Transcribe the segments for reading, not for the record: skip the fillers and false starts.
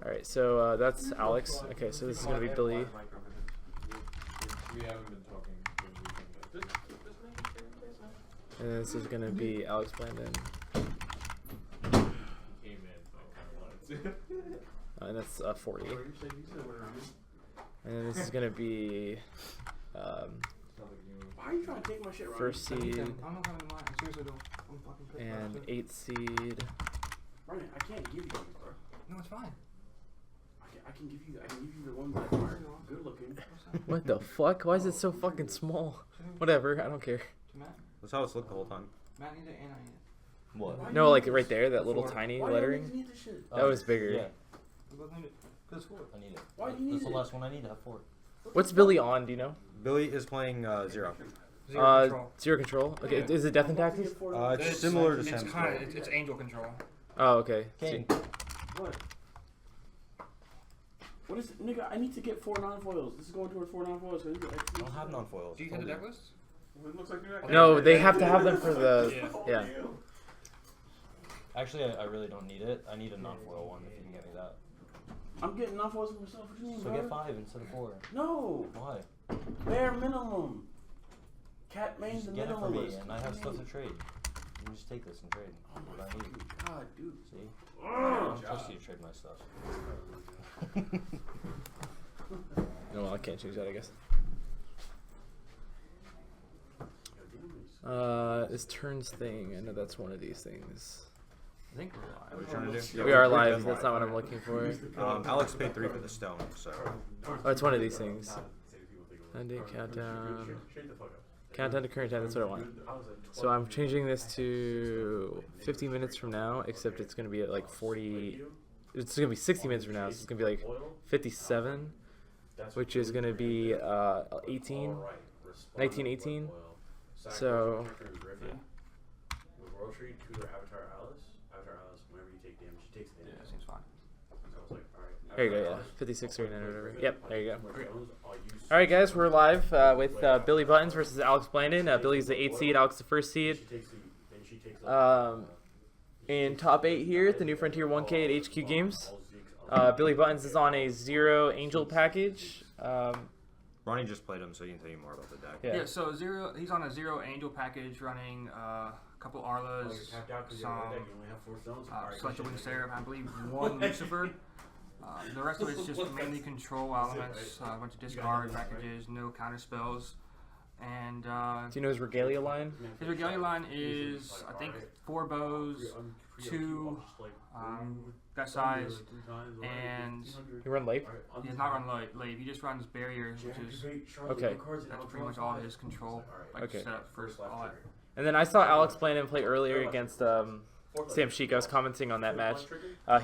Alright, so that's Alex. Okay, so this is going to be Billy. We haven't been talking. And this is going to be Alex Blandin. And that's 40. And then this is going to be Why are you trying to take my shit, Ryan? first seed I'm not having mine. I seriously don't. I'm fucking pissed and about it. 8th seed. Ryan, I can't give you those, bro. No, it's fine. I can give you the ones that are good looking. What the fuck? Why is it so fucking small? Whatever, I don't care. Matt? That's how it's looked the whole time. Matt needs it and I need it. What? No, like right there, that little tiny Why do you lettering. need this shit? That was bigger. Yeah, We both need it. Because it's 4. I need it. Why do you need That's it? the last one I need to have 4. What's Billy on? Do you know? Billy is playing 0. Zero control. Zero control. Okay, Yeah. is it Death and Taxes? It's similar to It's Sam's. kind of it's angel control. Oh, okay. King. What? What is it? Nigga, I need to get 4 non-foils. This is going towards 4 non-foils. So I don't have non-foils. Do you have the deck list? It looks like you're not No, they have to have them for the Yeah. yeah. Actually, I really don't need it. I need a non-foil one if you can get me that. I'm getting non-foils for myself. What do you mean, So bro? get 5 instead of 4. No. Why? Bare minimum. Cat main Just the get it for me, minimalist. and I have stuff to trade. You can just take this and trade. Oh What my I need. fucking god, dude. See? I Oh, don't trust you to trade my stuff. No, well, I can't change that, I guess. This turns thing. I know that's one of these things. I think we're What are live. you trying to do? We are live. That's not what I'm looking for. Alex paid 3 for the stone, so. Oh, it's one of these things. Ending countdown. Countdown to current time. That's what I want. So I'm changing this to 50 minutes from now, except it's going to be at like 40. It's going to be 60 minutes from now. So it's going to be like 57, which is going to be 1918. So Grocery, tutor, Avatar Alice, whenever you take damage, she takes Yeah, damage. seems fine. So I was like, alright. there you go. Yeah, 56, 39, or whatever. Yep, there you go. All All right, guys, we're live with Billy Buttons versus Alex Blandin. Billy's the 8th seed, Alex the 1st seed. In top 8 here at the New Frontier 1K at HQ Games. Billy Buttons is on a 0 Angel package. Ronnie just played him, so he can tell you more about the deck. Yeah. Yeah, so he's on a 0 angel package running a couple Arlas, some Selected Wing Seraph, I believe 1 Lucifer. The rest of it's just mainly control elements, a bunch of discard packages, no counter spells. And Do you know his Regalia line? his Regalia line is, I think, 4 bows, 2 that size, and You run late? he does not run late. He just runs barriers, which is Okay. that's pretty much all his control. Like Okay. set up first, all that. And then I saw Alex Blandin play earlier against Sam Sheik. I was commenting on that match.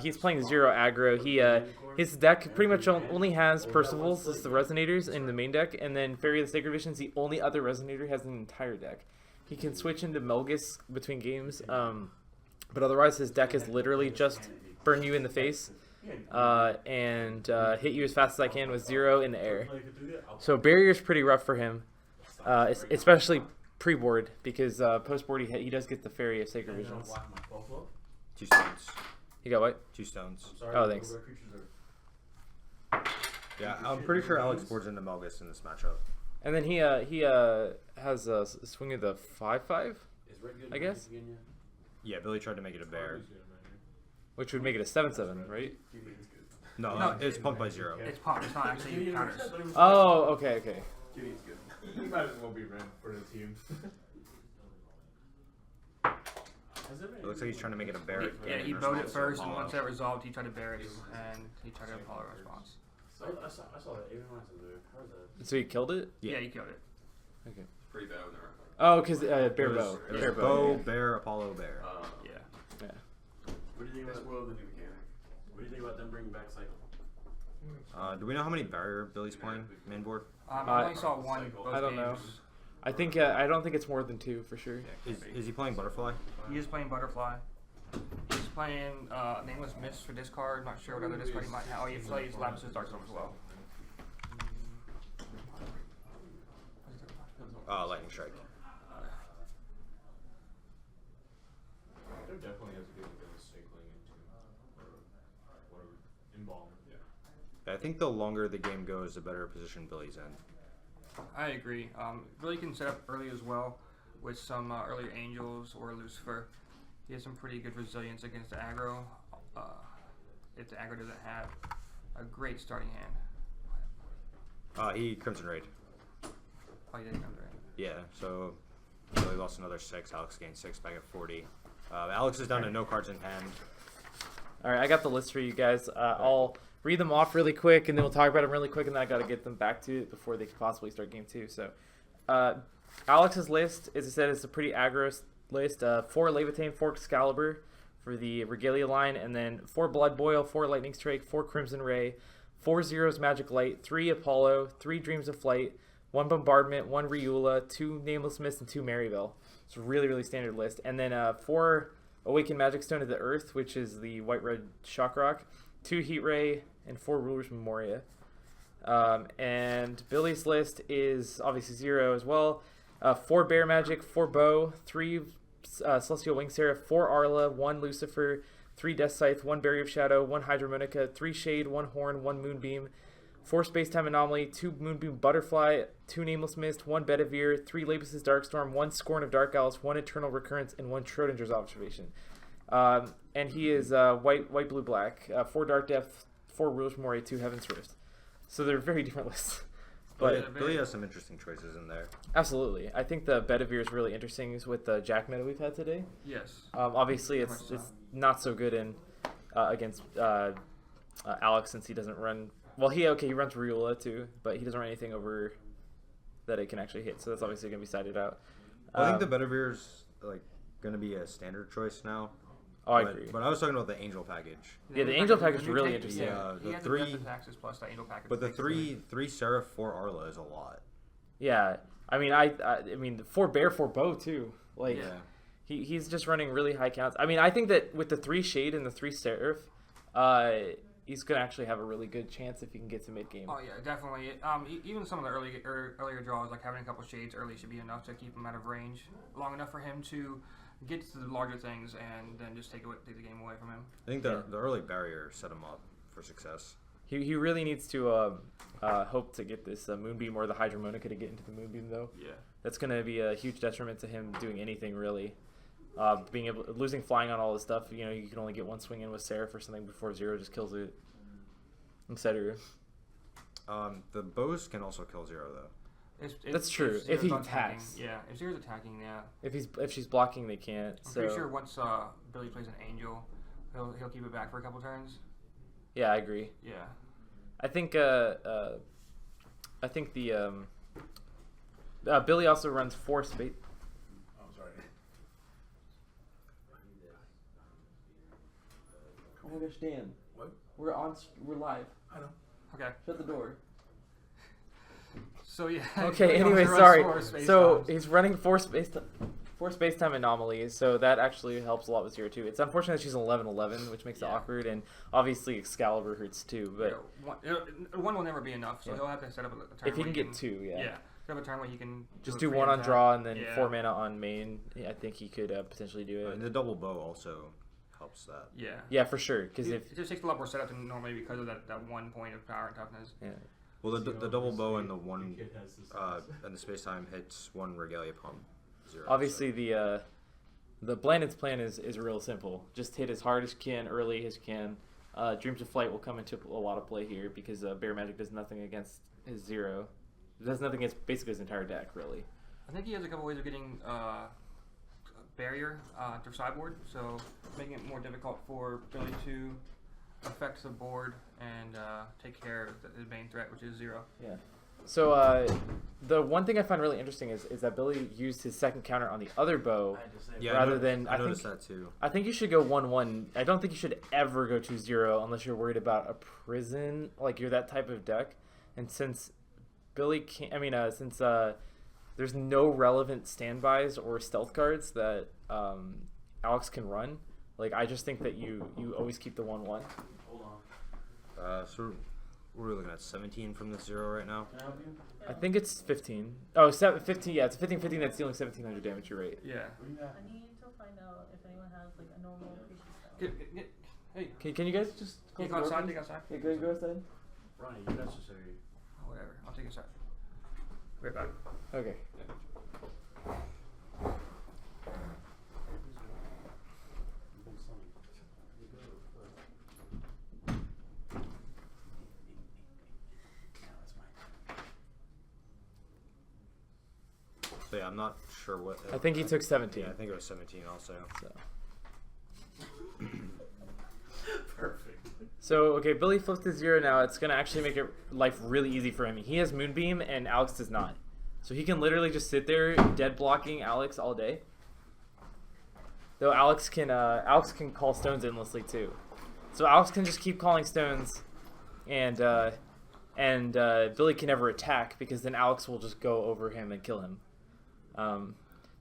He's playing 0 aggro. His deck pretty much only has Percivals, as the Resonators, in the main deck, and then Fairy of the Sacred Vision's the only other Resonator he has in the entire deck. He can switch into Melgus between games, but otherwise his deck is literally just burn you in the face and hit you as fast as I can with 0 in the air. So barrier's pretty rough for him, especially pre-board, because post-board he does get the Fairy of Sacred Visions. 2 stones. You got what? 2 stones. Oh, thanks. Yeah, I'm pretty sure Alex boards into Melgus in this matchup. And then he has a swing of the 5/5, I guess, Yeah, Billy tried to make it a bear. which would make it a 7/7, right? No, No, it's pumped by 0. It's pumped, it's not actually counters. Oh, okay. Gideon's good. He might as well be ran for the team. It looks like he's trying to make it a bear. Yeah, he bowed it first, and once that resolved, he tried to bear it, and he tried to Apollo response. I saw that. Even when I was there. How was that? So he killed it? Yeah, he killed it. Okay. Pretty bad when they're Oh, because bear It was- bow. it was Bear bow, bow. bear, Apollo, bear. Yeah. Yeah. What do you think That's about well the new mechanic. What do you think about them bringing back Cycle? Do we know how many barrier Billy's playing main board? I only saw one both I don't know. games. I think I don't think it's more than 2 for sure. Is he playing butterfly? He is playing Butterfly. He's playing Nameless Mist for discard. Not sure what other discard he might have. Oh, he plays Lapis Darkstorm as well. Lightning strike. There definitely has to be a bit of cycling into whatever in ball. I think the longer the game goes, the better position Billy's in. I agree. Billy can set up early as well with some earlier Angels or Lucifer. He has some pretty good resilience against the aggro. If the aggro doesn't have a great starting hand. He Crimson Raid. Oh, he didn't come right. Yeah, so Billy lost another 6. Alex gained 6 back at 40. Alex is down to no cards in hand. All right, I got the list for you guys. I'll read them off really quick, and then we'll talk about them really quick, and then I got to get them back to it before they can possibly start game 2. So, Alex's list, as I said, is a pretty aggro list. 4 Leviathan, 4 Excalibur for the Regalia line, and then 4 Blood Boil, 4 Lightning Strike, 4 Crimson Ray, 4 Zero's Magic Light, 3 Apollo, 3 Dreams of Flight, 1 Bombardment, 1 Riula, 2 Nameless Mist, and 2 Maryville. It's a really, really standard list. And then 4 Awakened Magic Stone of the Earth, which is the White-Red Shock Rock, 2 Heat Ray, and 4 Ruler's Memoria. And Billy's list is obviously 0 as well. 4 Bear Magic, 4 Bow, 3 Celestial Wing Seraph, 4 Arla, 1 Lucifer, 3 Death Scythe, 1 Barrier of Shadow, 1 Hydromonica, 3 Shade, 1 Horn, 1 Moonbeam, 4 Space-Time Anomaly, 2 Moonbeam Butterfly, 2 Nameless Mist, 1 Bedivere, 3 Labus's Darkstorm, 1 Scorn of Dark Owls, 1 Eternal Recurrence, and 1 Schrodinger's Observation. And he is white, blue, black, 4 Dark Depth, 4 Rules Memoria, 2 Heaven's Rift. So they're very different lists. But Billy has some interesting choices in there. absolutely. I think the Bedivere is really interesting with the Jack meta we've had today. Yes. Obviously, Very it's much so. not so good in against Alex since he doesn't run. Well, he runs Riula too, but he doesn't run anything over that it can actually hit. So that's obviously going to be sided out. Well, I think the Bedivere's like going to be a standard choice now. Oh, I agree. But I was talking about the Angel package. Yeah, the Angel package is really interesting. Yeah, He the has 3, the taxes plus the Angel package. but the makes it 3 Seraph, 4 Arla is a lot. Yeah, I mean, 4 Bear, 4 Bow too. Like, Yeah. he's just running really high counts. I mean, I think that with the 3 Shade and the 3 Seraph, he's gonna actually have a really good chance if he can get to mid game. Oh yeah, definitely. Even some of the earlier draws, like having a couple shades early, should be enough to keep him out of range, long enough for him to get to the larger things and then just take the game away from him. I think the early barrier set him up for success. He really needs to hope to get this Moonbeam or the Hydromonica to get into the Moonbeam though. Yeah. That's gonna be a huge detriment to him doing anything really. Losing flying on all this stuff, you know, you can only get 1 swing in with Seraph or something before Zero just kills it. Etc. The bows can also kill 0 though. That's true, if Zero's he attacking- attacks. Yeah, if Zero's attacking, yeah. If she's blocking, they can't. I'm So pretty sure once Billy plays an Angel, he'll keep it back for a couple turns. yeah, I agree. Yeah. I think Billy also runs 4 space. Oh, sorry. Oh my gosh, Dan. What? We're live. I know. Okay. Shut the door. So yeah. Okay. Billy Anyway, runs sorry. 4 space So times. he's running 4 space-time anomalies, so that actually helps a lot with Zero too. It's unfortunate that she's 11-11, which makes it Yeah. awkward, and obviously Excalibur hurts too. But one will never be enough, so Yeah. he'll have to set up a turn. if he where can get 2, yeah. Yeah. Set up a turn where he can Just a do free 1 on attack. draw and then Yeah. 4 mana on main. Yeah, I think he could potentially do it. And the double bow also helps that. Yeah. Yeah, for sure. Because It just takes a lot more setup than normally because of that 1 point of power and toughness. Well, the double bow and the 1 Kid has this. and the space time hits 1 Regalia pump 0. obviously the Blandin's plan is real simple. Just hit as hard as you can, early as you can. Dreams of Flight will come into a lot of play here because Bear Magic does nothing against his 0. It does nothing against basically his entire deck, really. I think he has a couple ways of getting barrier to sideboard, so making it more difficult for Billy to affect the board and take care of the main threat, which is 0. Yeah. So the one thing I find really interesting is that Billy used his second counter on the other bow. Yeah, rather than I I noticed think that too. I think you should go 1-1. I don't think you should ever go 2-0 unless you're worried about a prison, like you're that type of deck. And since Billy can't, since there's no relevant standbys or stealth cards that Alex can run, like I just think that you always keep the 1-1. Hold on. So we're looking at 17 from the 0 right now. Can I help you? I think it's 15. Oh, 15. Yeah, it's 15 that's dealing 1700 damage. You're right. Yeah. What do you got? I need to find out if anyone has like a normal creature spell. Hey, Can you guys just Take close the outside, door, take outside. please? Hey, go outside. Ronnie, you're necessary. Whatever, I'll take a sec. Right back. Okay. So yeah, I'm not sure what. I think he took 17. Yeah, I think it was 17 also. So. Perfect. So, okay, Billy flipped to 0 now. It's going to actually make life really easy for him. He has Moonbeam, and Alex does not. So he can literally just sit there dead blocking Alex all day. Though Alex can call stones endlessly too. So Alex can just keep calling stones, and Billy can never attack because then Alex will just go over him and kill him.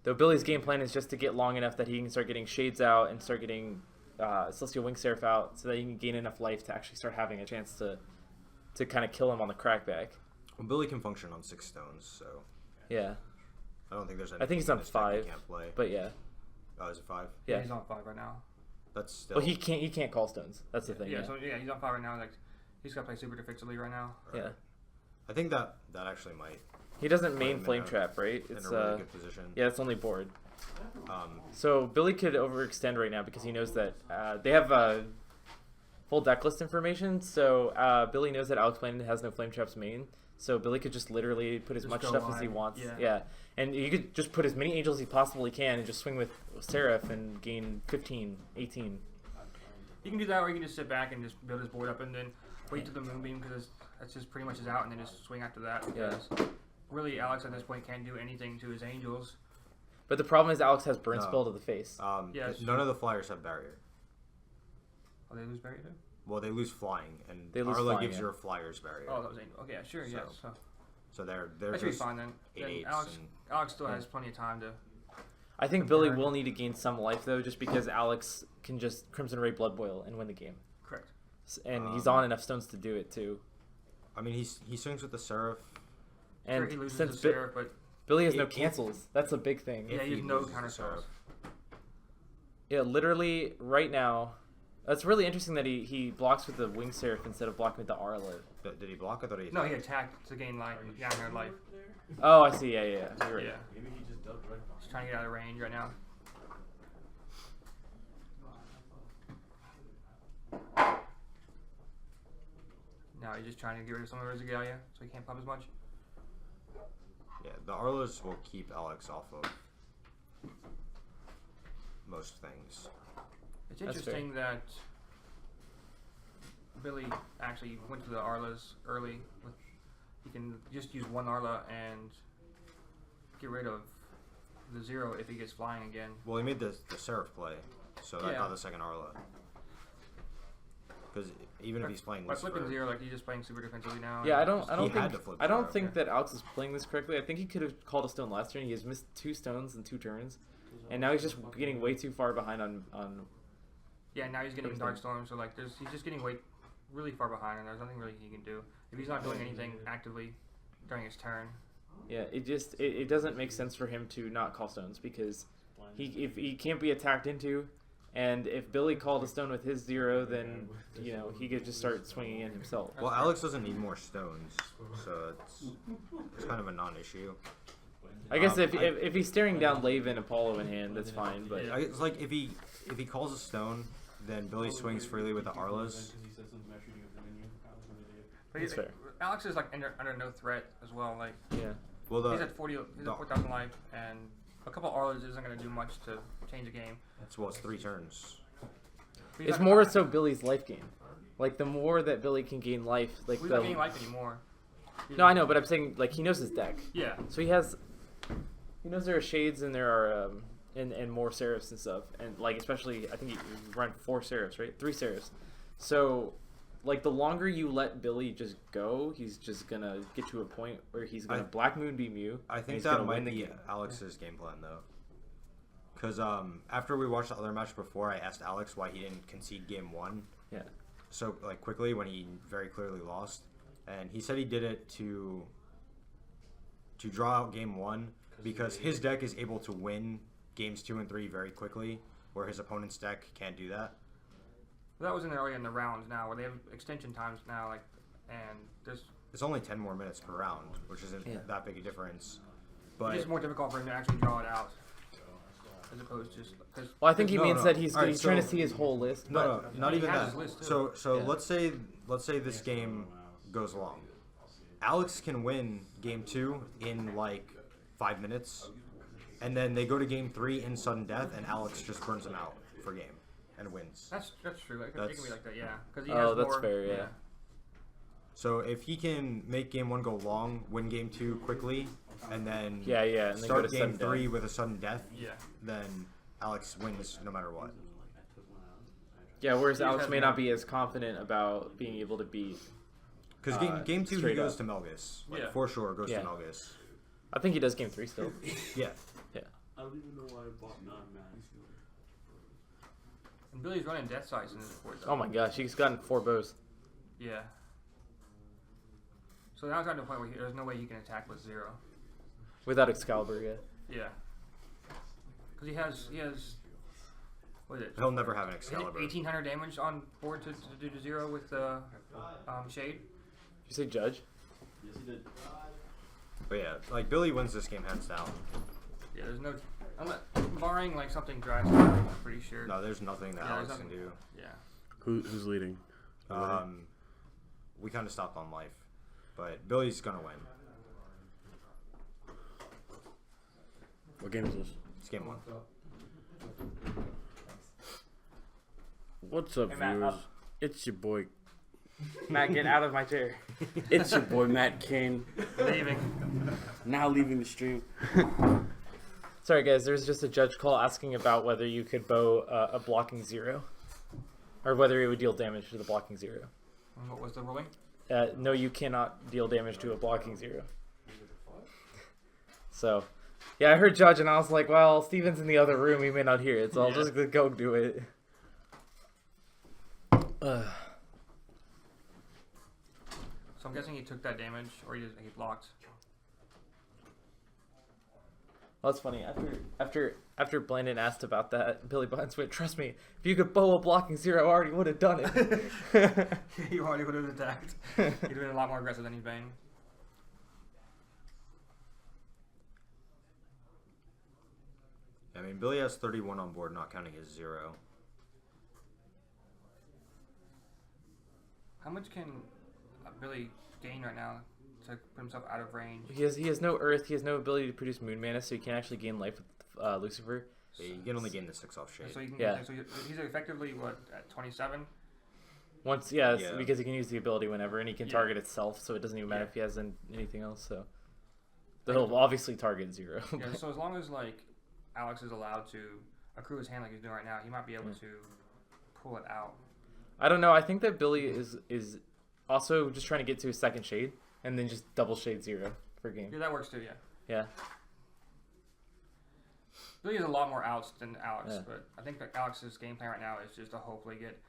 Though Billy's game plan is just to get long enough that he can start getting Shades out and start getting Celestial Wing Seraph out so that he can gain enough life to actually start having a chance to kind of kill him on the crackback. Well, Billy can function on 6 stones, so Yeah. I don't think there's any. I think he's on in this deck 5, he can't play. but yeah. Oh, is it 5? Yeah. He's on 5 right now. That's still. Well, he can't call stones. That's the thing. Yeah, Yeah. so yeah, he's on 5 right now. Like, he's got to play super defensively right now. Yeah. I think that actually might. He doesn't put main him in Flame a- Trap, right? In It's a really good position. yeah, it's only board. Um, So Billy could overextend right now because he knows that they have full deck list information. So Billy knows that Alex Blandin has no Flame Traps main. So Billy could just literally put as Just much go stuff as he wide, wants. yeah. And you could just put as many angels as he possibly can and just swing with Seraph and gain 15, 18. You can do that, or you can just sit back and just build his board up and then wait till the Moonbeam because that's just pretty much his out, and then just swing after that. Yeah. Because really, Alex at this point can't do anything to his angels. But the problem is Alex has Burn No. Spell to the face. Yeah, none of the flyers have barrier. Oh, they lose barrier too? Well, they lose flying, and They lose Arla flying, gives yeah. your flyers barrier. Oh, that was angel. Okay, yeah, sure, So, yes. So So they're that should be just fine then. 8 Then 8s Alex, and Alex still has plenty of time to. I think Billy Burn. will need to gain some life though, just because Alex can just Crimson Ray Blood Boil and win the game. Correct. And he's on enough stones to do it too. I mean, he swings with the Seraph. And Sure, he loses since to Seraph, but Billy has no If- cancels, that's a big thing. yeah, If he has he no loses counter to spells. Yeah, literally right now. That's really interesting that he blocks with the Wing Seraph instead of blocking with the Arla. Did he block? I thought he. No, he attacked to gain life, down there life. Oh, I see. Yeah. You're right. Yeah, Maybe he just dubbed right he's trying to get out of range right now. Now he's just trying to get rid of some of his Regalia, so he can't pop as much. Yeah, the Arlas will keep Alex off of most things. It's That's interesting that Billy actually went to the Arlas early. He can just use one Arla and get rid of the 0 if he gets flying again. Well, he made the Seraph play, so that Yeah. got the second Arla. Because even if he's playing By Lucifer, flipping 0, like he's just playing super defensively now. Yeah, and I don't He had think to flip I don't it, think okay. that Alex is playing this correctly. I think he could have called a stone last turn. He has missed 2 stones in 2 turns, and now he's just getting way too far behind on. Yeah, now he's getting Everything. Dark Storm, so like he's just getting really far behind, and there's nothing really he can do if he's not doing anything actively during his turn. Yeah, it doesn't make sense for him to not call stones because if he can't be attacked into, and if Billy called a stone with his 0, then he could just start swinging in himself. well, Alex doesn't need more stones, so it's kind of a non-issue. I guess if he's staring down Laven Apollo in hand, that's fine. But It's like if he calls a stone, then Billy swings freely with the Arlas. But That's fair. Alex is like under no threat as well. Like yeah, Well, he's at 4,000 life, and a couple Arlas isn't going to do much to change the game. it's 3 turns. But he's it's not- more so Billy's life gain. Like the more that Billy can gain life, like He's not getting life anymore. No, I know, but I'm saying like he knows his deck, Yeah. so he knows there are shades and there are and more Seraphs and stuff, and like especially I think you run 4 Seraphs, right? 3 Seraphs. So like the longer you let Billy just go, he's just gonna get to a point where he's gonna Black Moonbeam you. I and think he's that gonna might win the be game. Alex's game plan though. Because after we watched the other match before, I asked Alex why he didn't concede game 1. Yeah. So like quickly when he very clearly lost, and he said he did it to draw out game 1 because his deck is able to win games 2 and 3 very quickly, where his opponent's deck can't do that. That was in early in the rounds now, where they have extension times now, like, and there's. It's only 10 more minutes per round, which isn't that big a difference. But It's just more difficult for him to actually draw it out, as opposed to just. Well, I think he means that he's All right, he's trying to see his whole list. No, not he even has that. his list, too. So Yeah. let's say this game goes long. Alex can win game 2 in like 5 minutes, and then they go to game 3 in sudden death, and Alex just burns him out for game and wins. That's true. It can be like that, yeah. Because he Oh, has that's more, fair, yeah. So if he can make game 1 go long, win game 2 quickly, and then and then go start to game sudden 3 death. with a sudden death, Yeah. then Alex wins no matter what. Yeah, whereas He just Alex has may more. not be as confident about being able to beat. Because game 2 he straight goes up. to Melgus. Like, Yeah. for sure goes Yeah. to Melgus. I think he does game 3 still. Yeah. I don't even know why I bought non-max. And Billy's running Death Sights in his board. Oh my gosh, he's gotten 4 bows. Yeah. So now it's gotten to a point where there's no way he can attack with 0. Without Excalibur, yeah. Yeah. Because he has. What is it? He'll never have an Is it Excalibur. 1,800 damage on board to do to 0 with Shade. Did you say Judge? Yes, he did. But yeah, like Billy wins this game hands down. Yeah, there's no. Barring like something drastic, I'm pretty sure. No, there's nothing that Yeah, Alex there's can nothing. do. Yeah. Who's leading? We kind of stopped on life, but Billy's gonna win. What game is this? It's game 1. What's up, Hey, Matt, viewers? up. It's your boy. Matt, get out of my chair. It's your boy Matt Kane. Leaving. Now leaving the stream. Sorry, guys. There's just a judge call asking about whether you could bow a blocking 0, or whether it would deal damage to the blocking 0. And what was the ruling? No, you cannot deal damage to a blocking 0. So, yeah, I heard judge and I was like, well, Steven's in the other room. He may not hear it, so I'll just go do it. So I'm guessing he took that damage, or he blocked. Well, that's funny. After Blandin asked about that, Billy Buttons went, "Trust me, if you could bow a blocking 0, I already would have done it." He already would have attacked. He'd have been a lot more aggressive than he's been. I mean, Billy has 31 on board, not counting his 0. How much can Billy gain right now to put himself out of range? He has no earth. He has no ability to produce moon mana, so he can't actually gain life with Lucifer. Yeah, you can only gain the 6 off Shade. So he can. Yeah. So he's effectively what at 27. Once, Yeah. because he can use the ability whenever, and he can Yeah. target itself, so it doesn't even matter Yeah. if he has anything else. So he'll obviously target 0. Yeah. So as long as like Alex is allowed to accrue his hand like he's doing right now, he might be able to pull it out. I don't know. I think that Billy is also just trying to get to his second shade, and then just double shade 0 for game. Yeah, that works too. Yeah. Yeah. Billy has a lot more outs than Alex, Yeah. but I think that Alex's game plan right now is just to hopefully get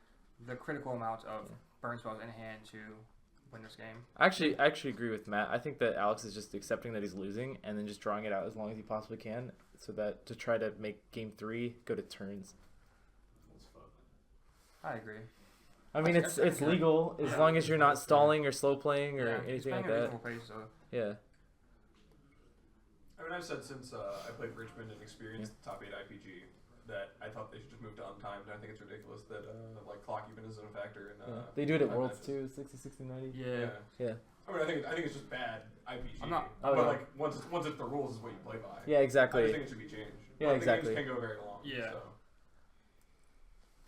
the critical amount of burn spells in hand to win this game. I actually agree with Matt. I think that Alex is just accepting that he's losing, and then just drawing it out as long as he possibly can, so that to try to make game 3 go to turns. I agree. I mean, it's legal as long as you're not stalling or slow playing or he's anything playing like at a that. reasonable pace, so Yeah. I mean, I've said since I played Richmond and experienced top 8 IPG that I thought they should just move to untimed. And I think it's ridiculous that like clock even isn't a factor in. Yeah. They do it at untimed Worlds matches. too, 60, 60, 90. yeah. Yeah. I mean, I think it's just bad IPG. I'm not- Oh, but yeah. like once it's the rules is what you play by. Yeah, I exactly. just think it should be changed. Yeah, But exactly. The games can go very long. Yeah. So.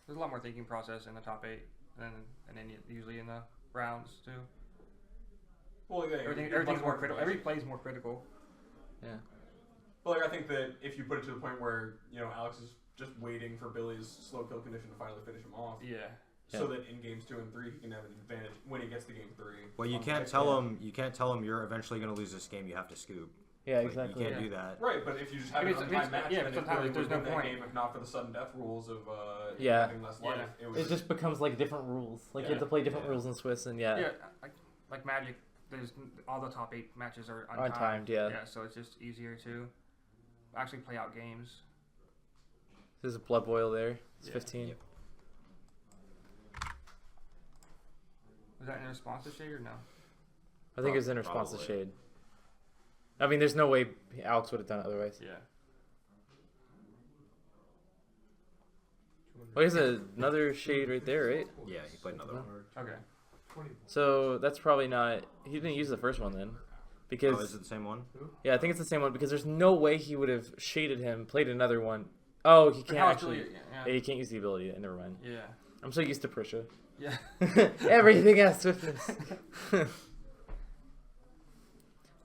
There's a lot more thinking process in the top 8 and then usually in the rounds too. Well, yeah, Everything's more critical. Every play is more critical. Yeah. But like I think that if you put it to the point where Alex is just waiting for Billy's slow kill condition to finally finish him off, Yeah. so that in games 2 and 3 he can have an advantage when he gets to game 3. Well, you on can't pick. tell him. You can't tell him you're eventually going to lose this game. You have to scoop. Yeah, Like, exactly. You can't Yeah. do that. Right, but if you just have If an it's- untimed match, yeah, then if it it's untimed, really there's would no win that point. game if not for the sudden death rules of Yeah. having less Yeah. life. It just becomes like different rules. Like you have Yeah. to play different rules in Swiss, and Yeah, like Magic, there's all the top 8 matches are untimed. Untimed, yeah. Yeah, so it's just easier to actually play out games. There's a blood boil there. It's Yeah. 15. Yep. that in response to Shade or no? I think it was in response to Probably. Shade. I mean, there's no way Alex would have done it otherwise. Yeah. Well, here's another Shade right there, right? Yeah, he played another one. Okay. So that's probably not. He didn't use the first one then, because Oh, is it the same one? yeah, I think it's the same one because there's no way he would have shaded him, played another one. Oh, he For can't how it's actually. really- Yeah, he can't use the ability. Never mind. Yeah. I'm so used to Prisha. Yeah. Everything has swiftness.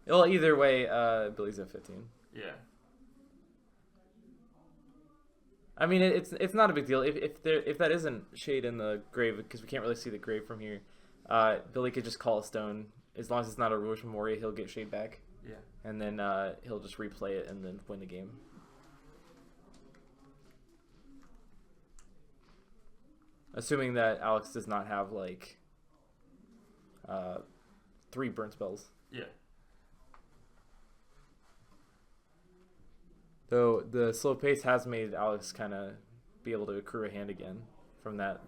Well, either way, Billy's at 15. Yeah. I mean, it's not a big deal if that isn't Shade in the grave, because we can't really see the grave from here. Billy could just call a stone. As long as it's not a Rush Memoria, he'll get Shade back, Yeah. and then he'll just replay it and then win the game. Assuming that Alex does not have like 3 burn spells. Yeah. Though the slow pace has made Alex kind of be able to accrue a hand again from that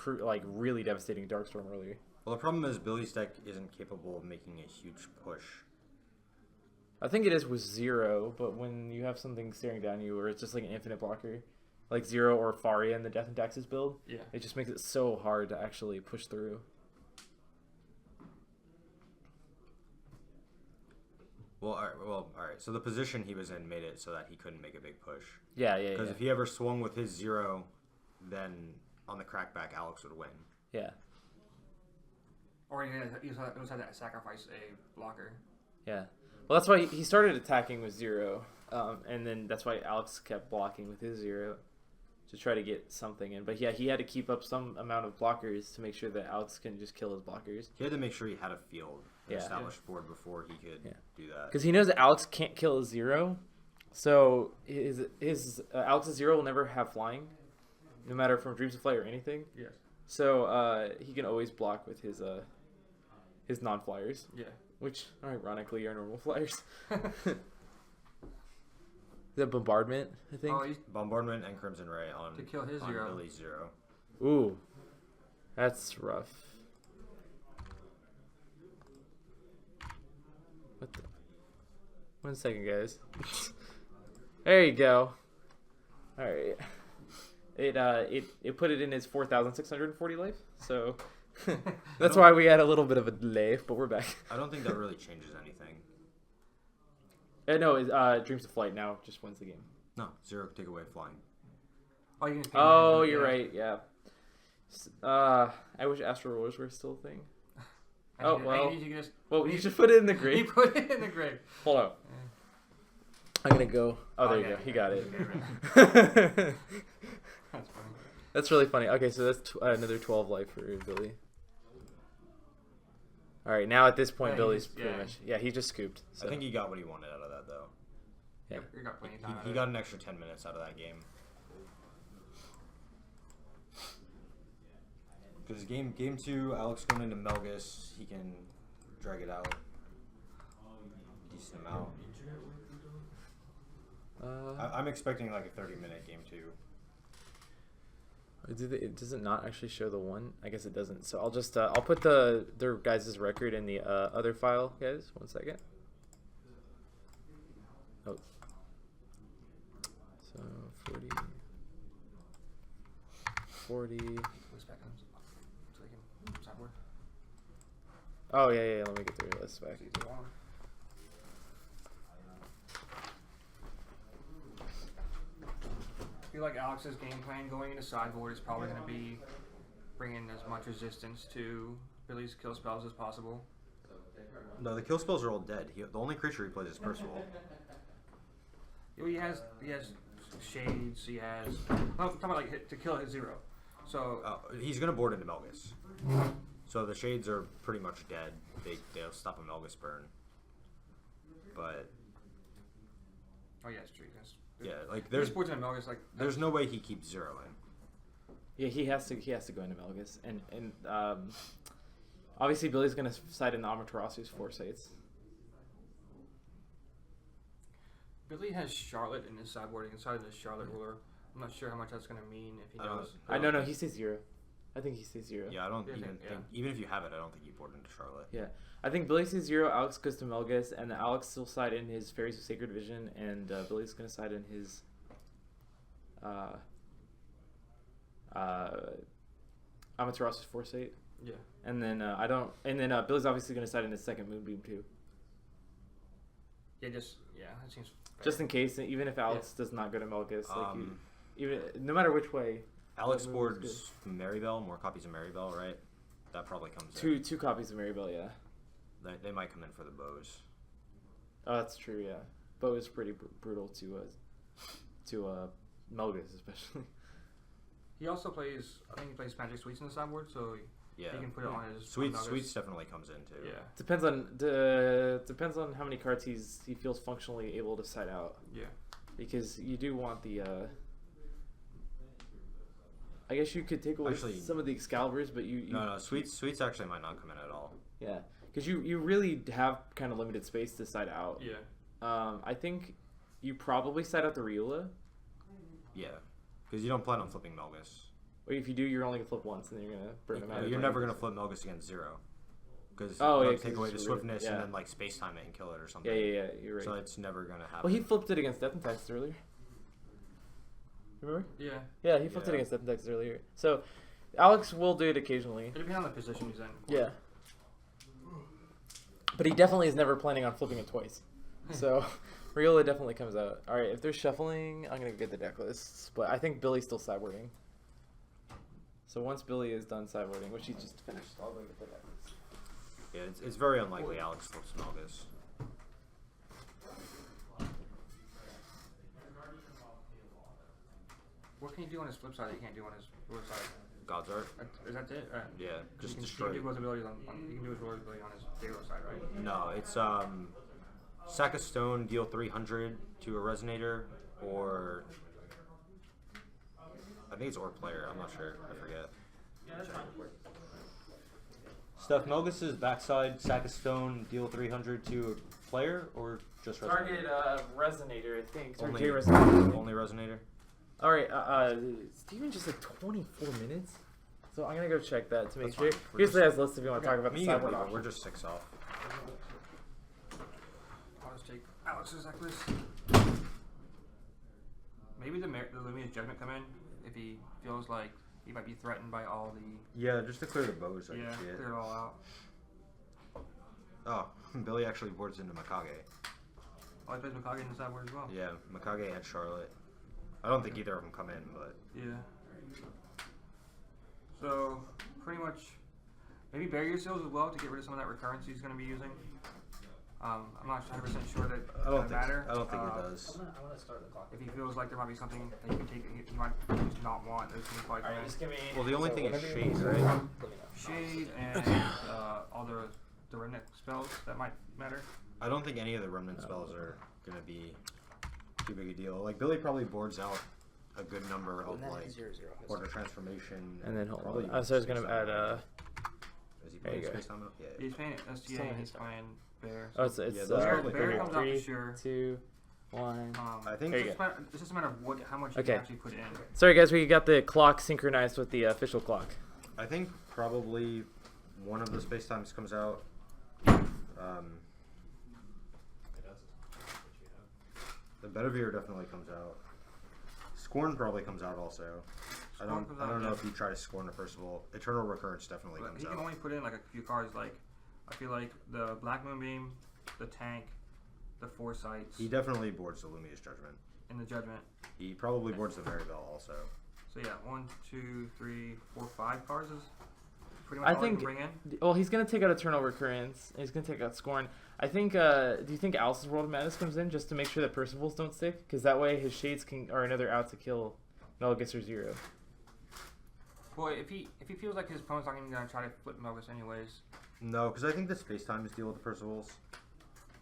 like really devastating Darkstorm earlier. Well, the problem is Billy's deck isn't capable of making a huge push. I think it is with 0, but when you have something staring down you, or it's just like an infinite blocker, like 0 or Faria in the Death and Taxes build, Yeah. it just makes it so hard to actually push through. Well, all right. So the position he was in made it so that he couldn't make a big push. Yeah. Because if he ever swung with his 0, then on the crackback, Alex would win. Yeah. Or he was had to sacrifice a blocker. Yeah. Well, that's why he started attacking with 0, and then that's why Alex kept blocking with his 0 to try to get something in. But yeah, he had to keep up some amount of blockers to make sure that Alex can just kill his blockers. He had to make sure he had a field, an Yeah. established board before he could do that. Because he knows that Alex can't kill his 0, so his Alex's 0 will never have flying, no matter from Dreams of Flight or anything. Yes. So he can always block with his non-flyers, Yeah. which ironically are normal flyers. The bombardment, I think. Oh, he's Bombardment and Crimson Ray on to kill his on 0. Billy's 0. Ooh, that's rough. What the? 1 second, guys. There you go. All right. It put it in his 4,640 life. So that's why we had a little bit of a delay, but we're back. I don't think that really changes anything. No, Dreams of Flight now just wins the game. No, 0 take away flying. Oh, you can just Oh, you're right. Yeah. I wish Astral Rose were still a thing. Oh, well. Well, you should put it in the He grave. put it in the grave. Hold on. I'm gonna go. Oh, there you yeah, go. He yeah, got yeah, it. That's funny. That's really funny. Okay, so that's another 12 life for Billy. All right, now at this point, Yeah, he Billy's just- pretty yeah. much. Yeah, he just scooped. So. I think he got what he wanted out of that, though. Yeah. You got plenty of time. He got an extra 10 minutes out of that game. Because game 2, Alex going into Melgus, he can drag it out. Decent amount. I'm expecting like a 30-minute game 2. Does it not actually show the 1? I guess it doesn't. So I'll just I'll put their guys' record in the other file, guys. 1 second. Oh. So 40. Oh yeah. Let me get the list back. I feel like Alex's game plan going into sideboard is probably going to be bringing as much resistance to Billy's kill spells as possible. No, the kill spells are all dead. The only creature he plays is Percival. He has shades. He has. I'm talking about like to kill his 0. So He's going to board into Melgus. So the shades are pretty much dead. They'll stop a Melgus burn. But oh yeah, it's true. yeah, like There's sports in Melgus like there's no way he keeps 0 in. Yeah, he has to go into Melgus, and obviously Billy's gonna side in the Amaterasu's Foresights. Billy has Charlotte in his sideboard inside of the Charlotte ruler. I'm not sure how much that's going to mean if he knows. No, he says 0. I think he stays 0. Yeah, I don't Yeah, even yeah. think, even if you have it, I don't think you board into Charlotte. Yeah. I think Billy stays 0, Alex goes to Melgus, and Alex will side in his Fairies of Sacred Vision, and Billy's going to side in his Amaterasu's Foresight. Yeah. And then Billy's obviously going to side in his second Moonbeam too. Yeah, that seems fair. Just in case, even if Alex does not go to Melgus, no matter which way. Alex That boards Maribel, more copies of Maribel, right? That probably comes in. Two copies of Maribel, yeah. They might come in for the bows. Oh, that's true, yeah. Bo is pretty brutal to Melgus, especially. He also plays. I think he plays Magic Sweets in the sideboard, so Yeah. he can put it on his. Sweets definitely comes in too. Yeah. Depends on how many cards he feels functionally able to side out. Yeah. Because you do want the. I guess you could take away some of the Excaliburs, but you No, Sweets actually might not come in at all. yeah, because you really have kind of limited space to side out. Yeah. I think you probably side out the Riula, Yeah, because you don't plan on flipping Melgus. or if you do, you're only gonna flip once, and then you're gonna burn them out. You're never gonna flip Melgus against 0. Because take away the swiftness and then like space time it and kill it or something. Yeah, you're right. So it's never gonna happen. Well, he flipped it against Death and Taxes earlier. Remember? Yeah. Yeah, he flipped it against Death and Taxes earlier. So, Alex will do it occasionally. It depends on the position he's in. Yeah. But he definitely is never planning on flipping it twice. So, Riola definitely comes out. Alright, if they're shuffling, I'm going to get the deck lists. But I think Billy's still sideboarding. So once Billy is done sideboarding, which he just finished, I'll go get the deck lists. Yeah, it's very unlikely Alex flips Melgus. What can you do on his flip side that you can't do on his lower side? God's Art. Is that it? Yeah, just you destroy. can do those abilities you can do his ability on his zero side, right? No, it's sack a stone, deal 300 to a resonator, or I think it's or player. I'm not sure. I forget. Stuff Melgus's backside, sack a stone, deal 300 to a player, or just resonator? Target Resonator, I think. Only Target Resonator. Only resonator. Alright, Steven just said 24 minutes? So I'm going to go check that to make That's sure. fine. We're Here's just- the as list if you want to talk about the sideboard option. We're just 6 off. I'll just take Alex's deck list. Maybe the Lumious Judgment come in if he feels like he might be threatened by all the. Yeah, just to clear the bows. I Yeah, can see it. clear it all out. Oh, Billy actually boards into Mikage. Oh, he plays Mikage in the sideboard as well. Yeah, Mikage and Charlotte. I don't think either of them come in, but Yeah. So, pretty much, maybe Barrier Seals as well to get rid of some of that recurrence he's going to be using. I'm not 100% sure that it's going to matter. I don't think it does. I'm gonna start the clock. If he feels like there might be something that he can take, he might just not want, those can probably come in. Just give me. Well, the only thing is Shade, right? Shade and all the remnant spells that might matter. I don't think any of the remnant spells are gonna be too big a deal. Like Billy probably boards out a good number of like Order Transformation. And then hold probably on. So I was going Space to add. Time. Is he there playing you go. Space Time? Yeah. He's playing STA Still and he's his playing Bear. Oh, it's Yeah, those are probably Bear good. comes out for 3, sure. 2, 1. I think There you go. It's just a matter of how much you Okay. can actually put in. Sorry, guys, we got the clock synchronized with the official clock. I think probably one of the Space Times comes out. The Bedivere definitely comes out. Scorn probably comes out also. I Scorn comes out, don't know yeah. if you try to Scorn a first of all. Eternal Recurrence definitely But comes he can out. only put in like a few cards. Like I feel like the Black Moonbeam, the Tank, the Foresights, He definitely boards the Lumious Judgment. and the Judgment. He probably boards the Maribel also. So yeah, 1, 2, 3, 4, 5 cards is pretty much I all he think. can bring in. Well, he's gonna take out Eternal Recurrence. And he's gonna take out Scorn. I think. Do you think Alice's World of Madness comes in just to make sure that Percival's don't stick? Because that way his Shades are another out to kill Melgus or Zero. Well, if he feels like his opponent's not even gonna try to flip Melgus anyways, No, because I think the Space Times deal with the Percivals.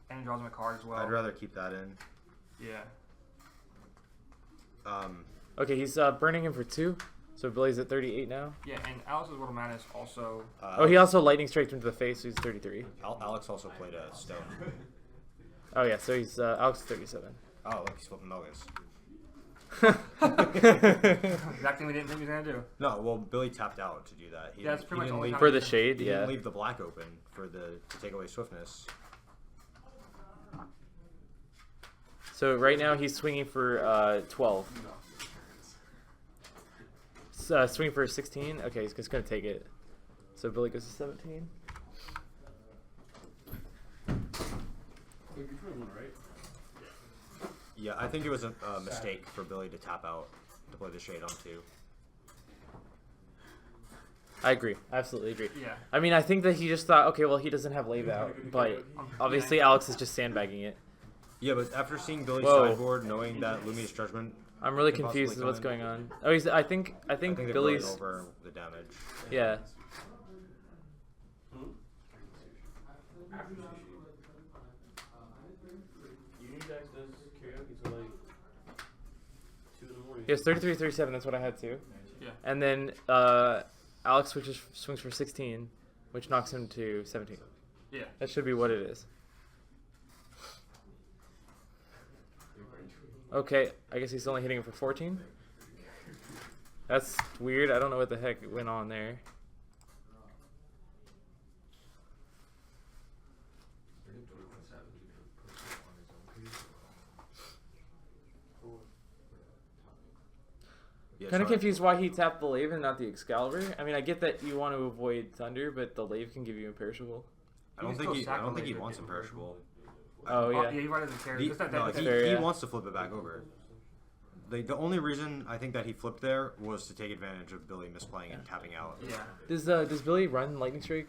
and he draws him a card as well. I'd rather keep that in. Yeah. Okay, he's burning him for 2. So Billy's at 38 now. Yeah, and Alice's World of Madness also. Oh, he also lightning striked him to the face, so he's 33. Alex also played a Stone. Oh yeah, so he's Alex is 37. Oh, look, he's flipping Melgus. Exactly, we didn't think he was gonna do. No, well, Billy tapped out to do that. He Yeah, that's didn't- pretty he much didn't all he leave- got. For the shade, He yeah. didn't leave the black open to take away swiftness. So right now he's swinging for 12. Swinging for 16. Okay, he's just gonna take it. So Billy goes to 17. Yeah, I think it was a mistake for Billy to tap out to play the shade on 2. I agree. Absolutely agree. Yeah. I mean, I think that he just thought, okay, well, he doesn't have lave out, but obviously Alex is just sandbagging it. Yeah, but after seeing Billy's Whoa. sideboard, knowing that Lumia's Judgment, I'm really could confused possibly with what's come going on. Oh, he's. I think I think they're Billy's. going over the damage. Yeah. He has 33, 37. That's what I had too. Yeah. And then Alex swings for 16, which knocks him to 17. Yeah. That should be what it is. Okay, I guess he's only hitting him for 14. That's weird. I don't know what the heck went on there. Yeah, Kind of so confused why he tapped the lave and not the Excalibur. I mean, I get that you want to avoid thunder, but the lave can give you imperishable. I don't think he wants imperishable. Oh yeah. Yeah, he probably doesn't care. He, Just that- no, that- he, fair, he yeah. wants to flip it back over. The only reason I think that he flipped there was to take advantage of Billy misplaying and tapping out. Yeah. Does Billy run Lightning Strike?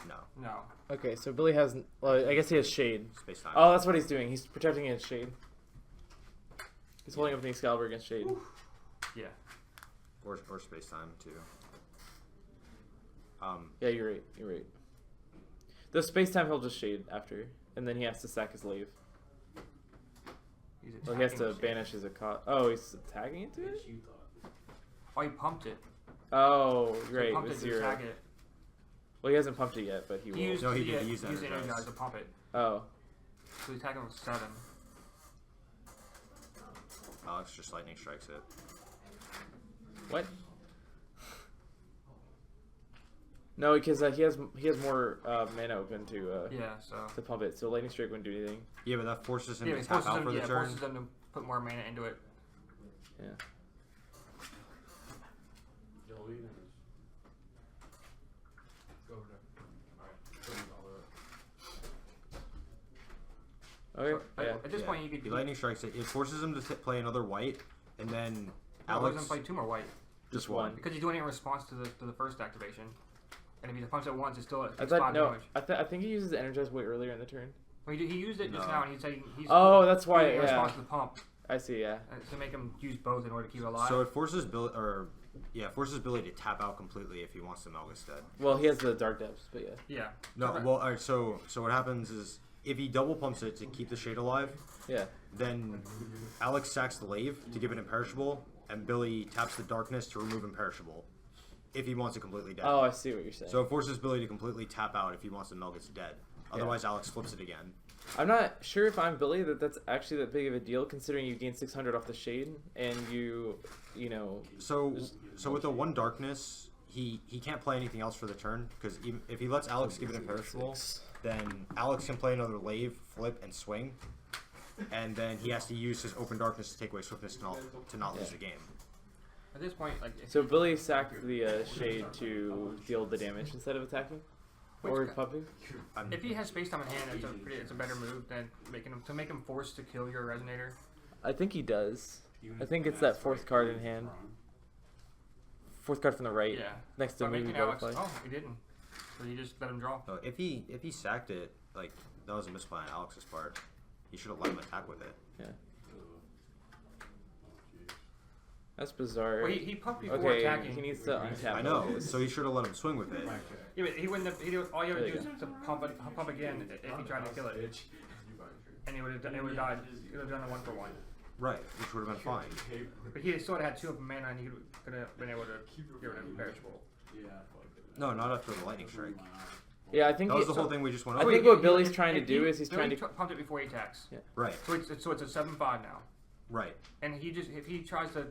No, No. Okay, so Billy has. Well, I guess he has Shade. space time. Oh, that's what he's doing. He's protecting against Shade. He's holding up the Excalibur against Shade. Yeah. Or space time too. Yeah, you're right. You're right. The space time he'll just Shade after, and then he has to sack his lave. He's Or he has to attacking. banish his Akata. Oh, he's attacking into it? Oh, he pumped it. Oh, He right. pumped With it to 0. attack it. Well, he hasn't pumped it yet, but he will. He used, No, he yeah, did. He used Energize Energize. to pump it. Oh. So he's attacking with 7. Alex just lightning strikes it. What? No, because he has more mana open to Yeah, so. to pump it, so Lightning Strike wouldn't do anything. Yeah, but that forces him Yeah, to it tap forces out him, for the turn. forces them to put more mana into it. Yeah. Okay. So, Yeah. At this point, you could. He lightning strikes it. It forces him to play another white, and then Alex Alex doesn't play 2 more white Just one. because he's doing it in response to the first activation. And if he punches it once, it's still at I 5 thought no. damage. I think he uses Energize way earlier in the turn. Well, he used it just No. now, and he's saying he's. Oh, that's why. doing it in response Yeah. to the pump I see. Yeah. to make him use both in order to keep it alive. So it forces Billy, forces Billy to tap out completely if he wants to Melga instead. Well, he has the Dark Depths, but yeah. yeah. No, Okay. well, all right, so what happens is if he double pumps it to keep the shade alive, Yeah. then Alex sacks the lave to give it imperishable, and Billy taps the darkness to remove imperishable if he wants it completely dead. Oh, I see what you're saying. So it forces Billy to completely tap out if he wants to Melga's dead. Otherwise, Alex flips it again. I'm not sure if I'm Billy that's actually that big of a deal, considering you gain 600 off the Shade and you know. So with the one darkness, he can't play anything else for the turn because if he lets Alex give it imperishable, then Alex can play another lave, flip, and swing, and then he has to use his open darkness to take away swiftness to not lose the game. At this point, like. So Billy sacked the Shade to deal the damage instead of attacking, or pumping. If he has space time in hand, it's a better move than make him forced to kill your resonator. I think he does. I think it's that 4th card in hand. 4th card from the right, Yeah. next to By movie making Alex. butterfly. Oh, he didn't. So he just let him draw. So if he sacked it, like that was a misplay on Alex's part. He should have let him attack with it. Yeah. That's bizarre. Well, he pumped before Okay, attacking. he needs to untap. I know, so he should have let him swing with it. Yeah, but he wouldn't have. All you have There to you do is to pump again if he tried to kill it, and he would have died. He would have done a 1-for-1. Right, which would have been fine. But he still had 2 of mana, and he could have been able to get rid of imperishable. No, not after the lightning strike. Yeah, I think That was he- the whole thing we just went I over. think what Billy's trying to do is he's trying to. pumped it before he attacks. Right. So it's a 7-5 now. Right. And he just if he tries to,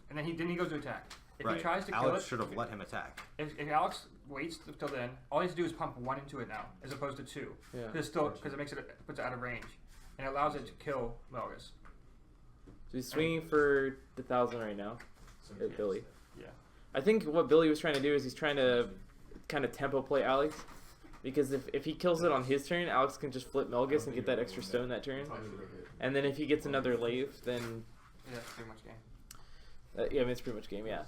and then he goes to attack. If Right. he tries to kill Alex it, should have let him attack. if Alex waits till then, all he has to do is pump 1 into it now, as opposed to 2. Yeah. Because it makes it puts it out of range, and it allows it to kill Melgus. So he's swinging for the 1,000 right now at Billy. Yeah. I think what Billy was trying to do is he's trying to kind of tempo play Alex. Because if he kills it on his turn, Alex can just flip Melgus and get that extra stone that turn. And then if he gets another lave, then... Yeah, that's pretty much game. yeah, I mean, it's pretty much game, yeah.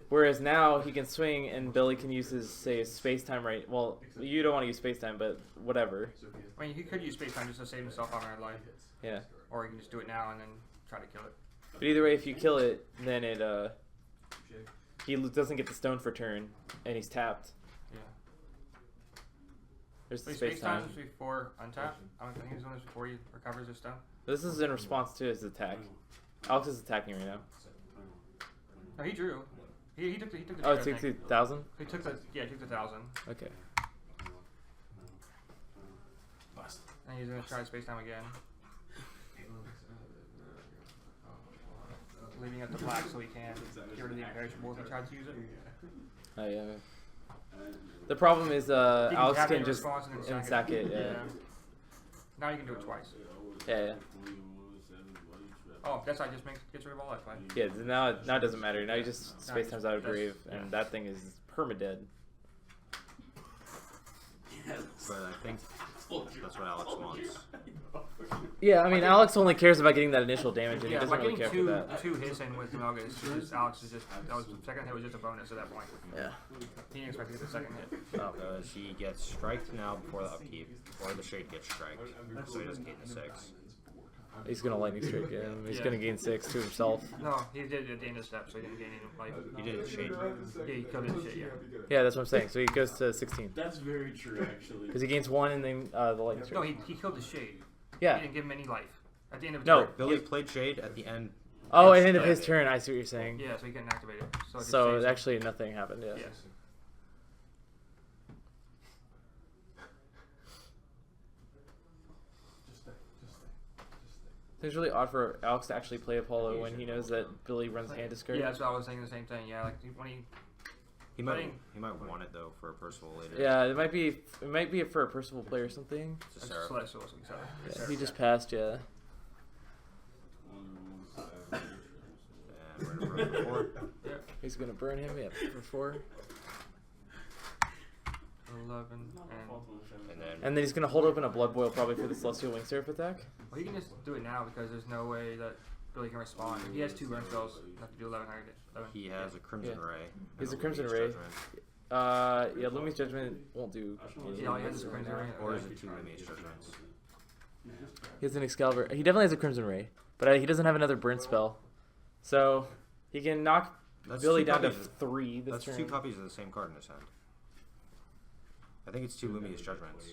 Whereas now he can swing and Billy can use his, say, his space-time right... Well, you don't want to use space-time, but whatever. I mean, he could use space time just to save himself on red life. Yeah. Or he can just do it now and then try to kill it. But either way, if you kill it, then it, he doesn't get the stone for turn, and he's tapped. Yeah. There's the Wait, space time space-time. is before untap? I think he's doing this before he recovers his stone. This is in response to his attack. Alex is attacking right now. No, he drew. He took the Oh, trade, I think. 2,000? He took the 1,000. Okay. And he's gonna try space time again. Leaving it to black so he can get rid of the imperishable if he tries to use it. Oh, yeah. The problem is Alex tap it can in just response and then sack it. Yeah. Now you can do it twice. Yeah. Oh, that's how it just gets rid of all life. Right? Yeah, now it doesn't matter. Now he just space times out of grave, and that thing is permadead. But I think that's what Alex wants. Yeah, I mean, Alex only cares about getting that initial damage, and he Yeah, doesn't by really care getting for that. two hits in with Melgus, Alex is just the second hit was just a bonus at that point. Yeah. He didn't expect to get the second hit. Because he gets striked now before the upkeep, or the shade gets striked, so he doesn't gain the 6. He's gonna lightning strike him. He's gonna gain 6 to himself. No, he did it at the end of the step, so he didn't gain any life. He did it shade. Yeah, he killed his shit, yeah. Yeah, that's what I'm saying. So he goes to 16 That's very true, actually. because he gains 1 and then the lightning No, strike. he killed the shade. Yeah. He didn't give him any life. At the end of the No. turn. Billy played shade at the end. Oh, at the end of his turn. I see what you're saying. Yeah, so he couldn't activate it. So, it So just actually, nothing happened. Yeah. yes. It's really odd for Alex to actually play Apollo when he knows that Billy runs hand discard. Yeah, that's what I was saying. The same thing. Yeah, like when he. He might want it though for a Percival later. Yeah, it might be for a Percival play or something. It's a Seraph. Yeah, he just passed. Yeah. And we're gonna run for 4. Yeah. He's gonna burn him. Yeah, for 4. 11 And then he's gonna hold open a Blood Boil probably for the Celestial Wing Surf attack. Well, he can just do it now because there's no way that Billy can respond. If he has 2 burn spells, you have to do 1100. He has a Crimson Yeah. Ray. He's a and Crimson Lumi's Ray. Judgment. Yeah, Lumi's Judgment won't do. Yeah, he has a Crimson Ray. Or is it 2 Lumi's Judgments? He has an Excalibur. He definitely has a Crimson Ray, but he doesn't have another burn spell, so he can knock That's Billy 2 down to copies. 3 this That's turn. 2 copies of the same card in his hand. I think it's 2 Lumi's Judgments.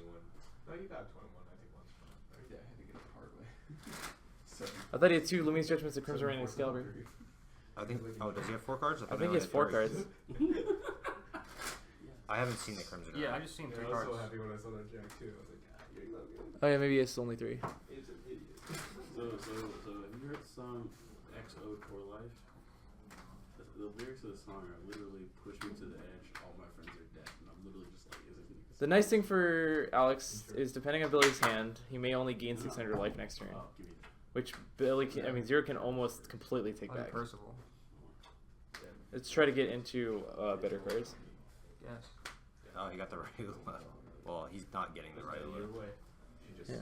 No, you got 21. I think one's fine. Yeah, I had to get it the hard way. I thought he had 2 Lumi's Judgments, a Crimson Ray, and Excalibur. I think. Oh, does he have 4 cards? I thought think he only has had 4 3. cards. I haven't seen the Crimson Ray. Yeah, I just seen 3 I was cards. so happy when I saw that Jack too. I was like, ah, you're so good. Oh yeah, maybe it's only 3. He's an idiot. So have you heard the song XO for Life? The lyrics of the song are literally push me to the edge, all my friends are dead, and I'm literally just like, The nice thing for Alex is depending on Billy's hand, he may only gain 600 life next turn, give me that. which Billy can. I mean, Zero can almost completely take Like back. Percival. Let's try to get into better cards. Yes. Oh, he got the Ryula. Well, he's not getting the Ryula. Yeah.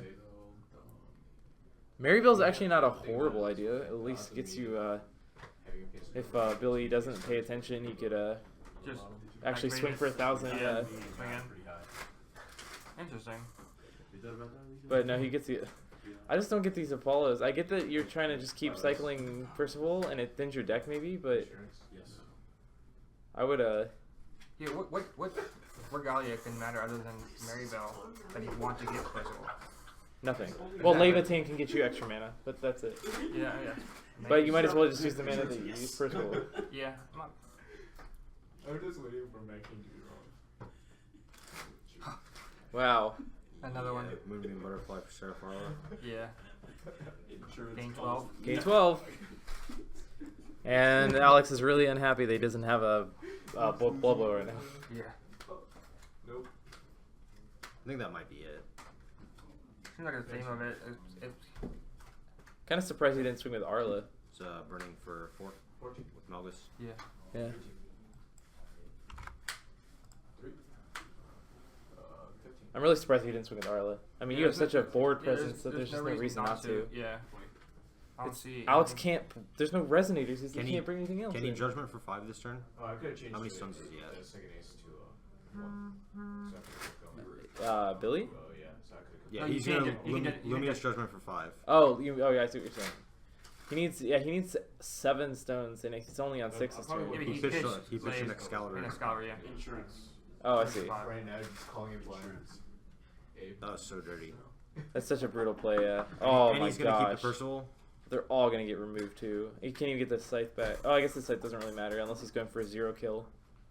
Marybell's actually not a horrible idea. At least gets you. If Billy doesn't pay attention, he could Just actually swing activate for it. 1,000. Yeah. Yeah. Swing in. Interesting. But no, he gets the. I just don't get these Apollos. I get that you're trying to just keep cycling Percival and it thins your deck maybe, but I would Yeah, what Regalia can matter other than Marybell that you want to give Percival? nothing. Well, Levitain can get you extra mana, but that's it. Yeah. But you might as well just use the mana that you use Percival. Yeah. I'm not, I'm just waiting for Mac King to be wrong. Wow. another one. Moonbeam Butterfly for Seraph Arla. Yeah. Game 12. Game 12. And Alex is really unhappy that he doesn't have a blow blow right now. Yeah. Nope. I think that might be it. Seems like a theme of it. Kind of surprised he didn't swing with Arla. It's burning for 4 with Melgus. Yeah. Yeah. 3. 15. I'm really surprised he didn't swing with Arla. I mean, you have such a board yeah, presence that there's just no reason not to. Yeah. I don't see Alex anything. can't. There's no resonators. He Can he- can't bring anything else. Can he in. judgment for 5 this turn? Oh, I could have changed. How many the- stones does he have? the second ace to 1. So I could have Billy? Oh yeah, so I could have. Yeah, No, you he's can't gonna ju- you can ju- you can Lumious ju- judgment for 5. Oh, oh yeah, I see what you're saying. He needs 7 stones, and he's only on 6 this turn. Yeah, but He he pitched pitched an Blade Excalibur. in Excalibur, yeah. Insurance. Oh, I see. Right now, just calling it blind. Insurance. That was so dirty. That's such a brutal play. Yeah. Oh and my he's gonna gosh. keep the Percival. They're all gonna get removed too. He can't even get the scythe back. Oh, I guess the scythe doesn't really matter unless he's going for a 0 kill.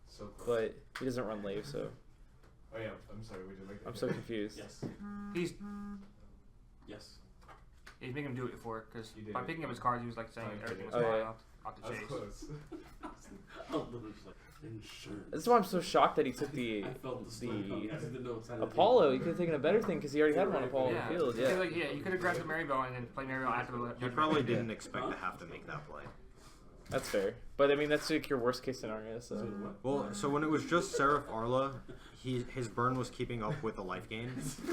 So close. But he doesn't run lave, so Oh yeah, I'm sorry. We did make that. I'm so confused. Yes. He's making him do it before because He did. by picking up his cards, he was like saying Fine. everything was Oh, fine yeah. off the I was chase. close. I was literally just like, insurance. This is why I'm so shocked that he took the I felt the I didn't know what side of the Apollo. He game. could have taken a better thing because he already had one Apollo Yeah. in the field. Yeah, Yeah. like, you could have grabbed the Maribel and then played Maribel after the. You judgment. probably didn't expect to have to make that play. That's fair. But I mean, that's like your worst case scenario. So Well, so when it was just Seraph Arla, his burn was keeping up with the life gain,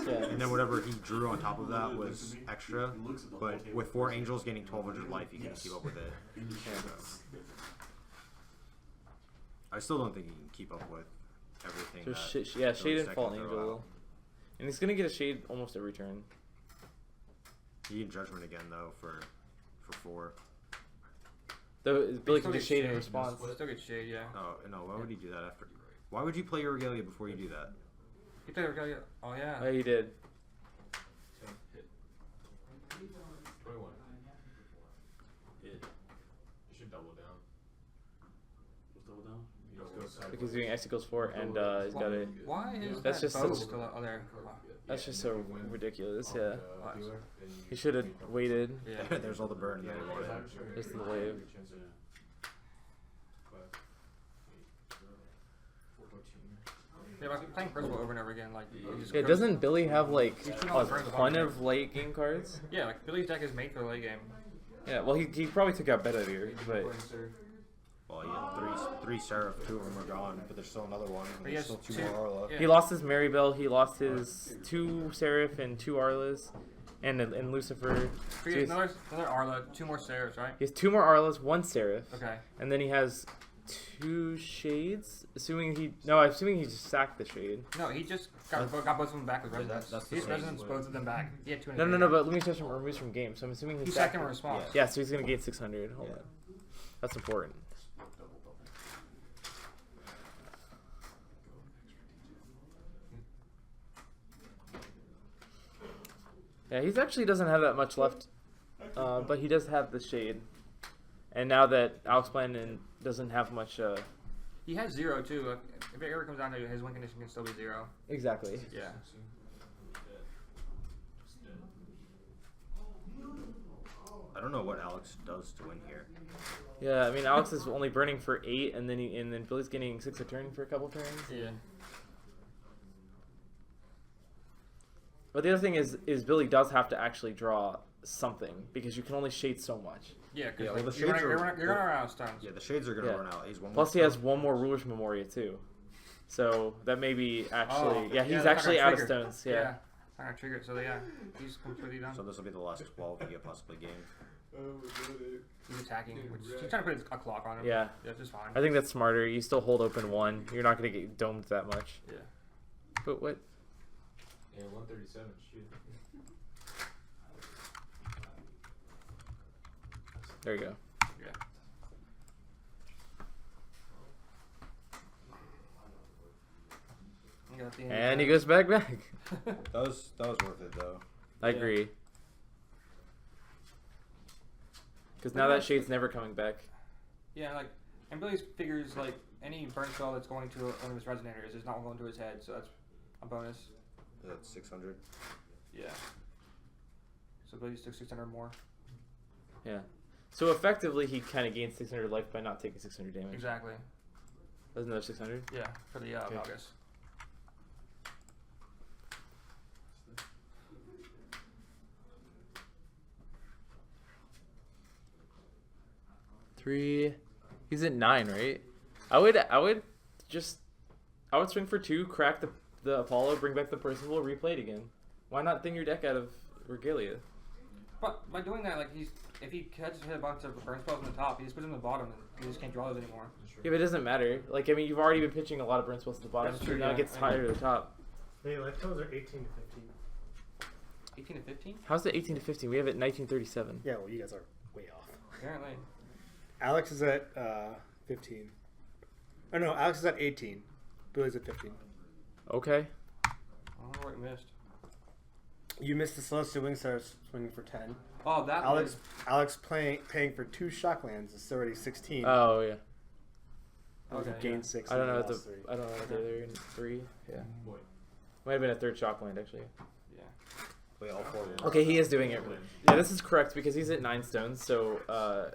yeah. and then whatever he drew on top of that was extra. But with 4 angels getting 1200 life, you can keep up with it. Insurance. I still don't think he can keep up with everything. Just that yeah, Billy's Shade and deck Fallen can Angel, throw out. and he's gonna get a Shade almost every turn. He can judgment again though for 4. Though Billy Still can just get shade in shade. response. Still get shade, yeah. Oh no, why would he do that after? Why would you play your Regalia before you do that? You play Regalia. Oh yeah. Oh, he did. 10 hit. 21. It. You should double down. What's double down? You just go sideways. Because he's doing Icicles 4 and he's got a. Why is That's that just bow such- still out there? That's just so ridiculous. Yeah. Dealer, then you He should have waited. Yeah. There's all the burn that he wanted. Just in the wave. Yeah, but playing Percival over and over again, like you just Yeah, goes- doesn't Billy have like He's putting a all the burns ton on of late game cards? Yeah, like Billy's deck is made for the late game. Yeah, well he probably took out Bedivere, but Well, he had 3 Seraph, 2 of them are gone, but there's still another one. And But he there's has still 2 two- more Arla. yeah. he lost his Maribel, he lost his 2 Seraph and 2 Arlas, and Lucifer. So He has another Arla, 2 more Seraphs, right? he has 2 more Arlas, 1 Seraph, Okay. and then he has 2 Shades. Assuming he just sacked the Shade. No, he just got both of them back with Resonance. that's the His same. Resonance both of them back. He had 2 in No, his no, no. graveyard. But let me just removes from game. So I'm assuming he He sacked sacked him in it. response. Yeah, so he's gonna gain 600. Hold Yeah. on, that's important. Yeah, he actually doesn't have that much left, but he does have the Shade. And now that Alex Blandin doesn't have much, He has 0 too. If it ever comes down to it, his win condition can still be 0. exactly. Yeah. I don't know what Alex does to win here. Yeah, I mean Alex is only burning for 8, and then Billy's getting 6 a turn for a couple turns. Yeah. But the other thing is Billy does have to actually draw something because you can only shade so much. Yeah, because Yeah, well, the you're shades gonna are- run out of stones. Yeah, the Shades are gonna Yeah. run out. He's one. Plus, he more has stone. one more Ruler's Memoria too, so that may be actually Oh, yeah he's that's not actually gonna out of trigger. stones. Yeah. I'm gonna trigger it. So yeah, he's completely done. So this will be the last 12 you get possibly gained. He's attacking, which he's trying to put a clock on him. Yeah. That's just fine. I think that's smarter. You still hold open 1. You're not gonna get domed that much. Yeah. But what? Yeah, 137. Shoot. There you go. Yeah. You got the And he goes back. That was worth it though. I Yeah. agree. Because now that shade's never coming back. Yeah, like, and Billy figures like any burn spell that's going to one of his resonators is not going to his head, so that's a bonus. That's 600. Yeah. So Billy's took 600 more. Yeah. So effectively, he kind of gains 600 life by not taking 600 damage. Exactly. That's another 600? Yeah, for the Okay. Malgus. Three. He's at 9, right? I would swing for 2, crack the Apollo, bring back the Percival, replay it again. Why not thin your deck out of Regalia? But by doing that, like if he catches hit a bunch of burn spells on the top, he just puts them in the bottom, and he just can't draw those anymore. Yeah, but it doesn't matter. Like, I mean, you've already been pitching a lot of burn spells to the bottom, That's so true, now yeah. it gets higher to the top. Hey, life totals are 18 to 15. 18 to 15? How's it 18 to 15? We have it 1937. Yeah, well, you guys are way off. Apparently. Alex is at 15. Oh no, Alex is at 18. Billy's at 15. Okay. I don't know what we missed. You missed the Celestial Wingstar swinging for 10. Oh, that Alex paying for 2 Shocklands is already 16. Oh yeah. Okay, Okay, gained yeah. 6. I don't and know. lost 3. I don't know if they're in 3. Yeah. Might have been a 3rd Shockland actually. Yeah. Wait, all 4 of them. Okay, he is doing it. Yeah, this is correct because he's at 9 stones. So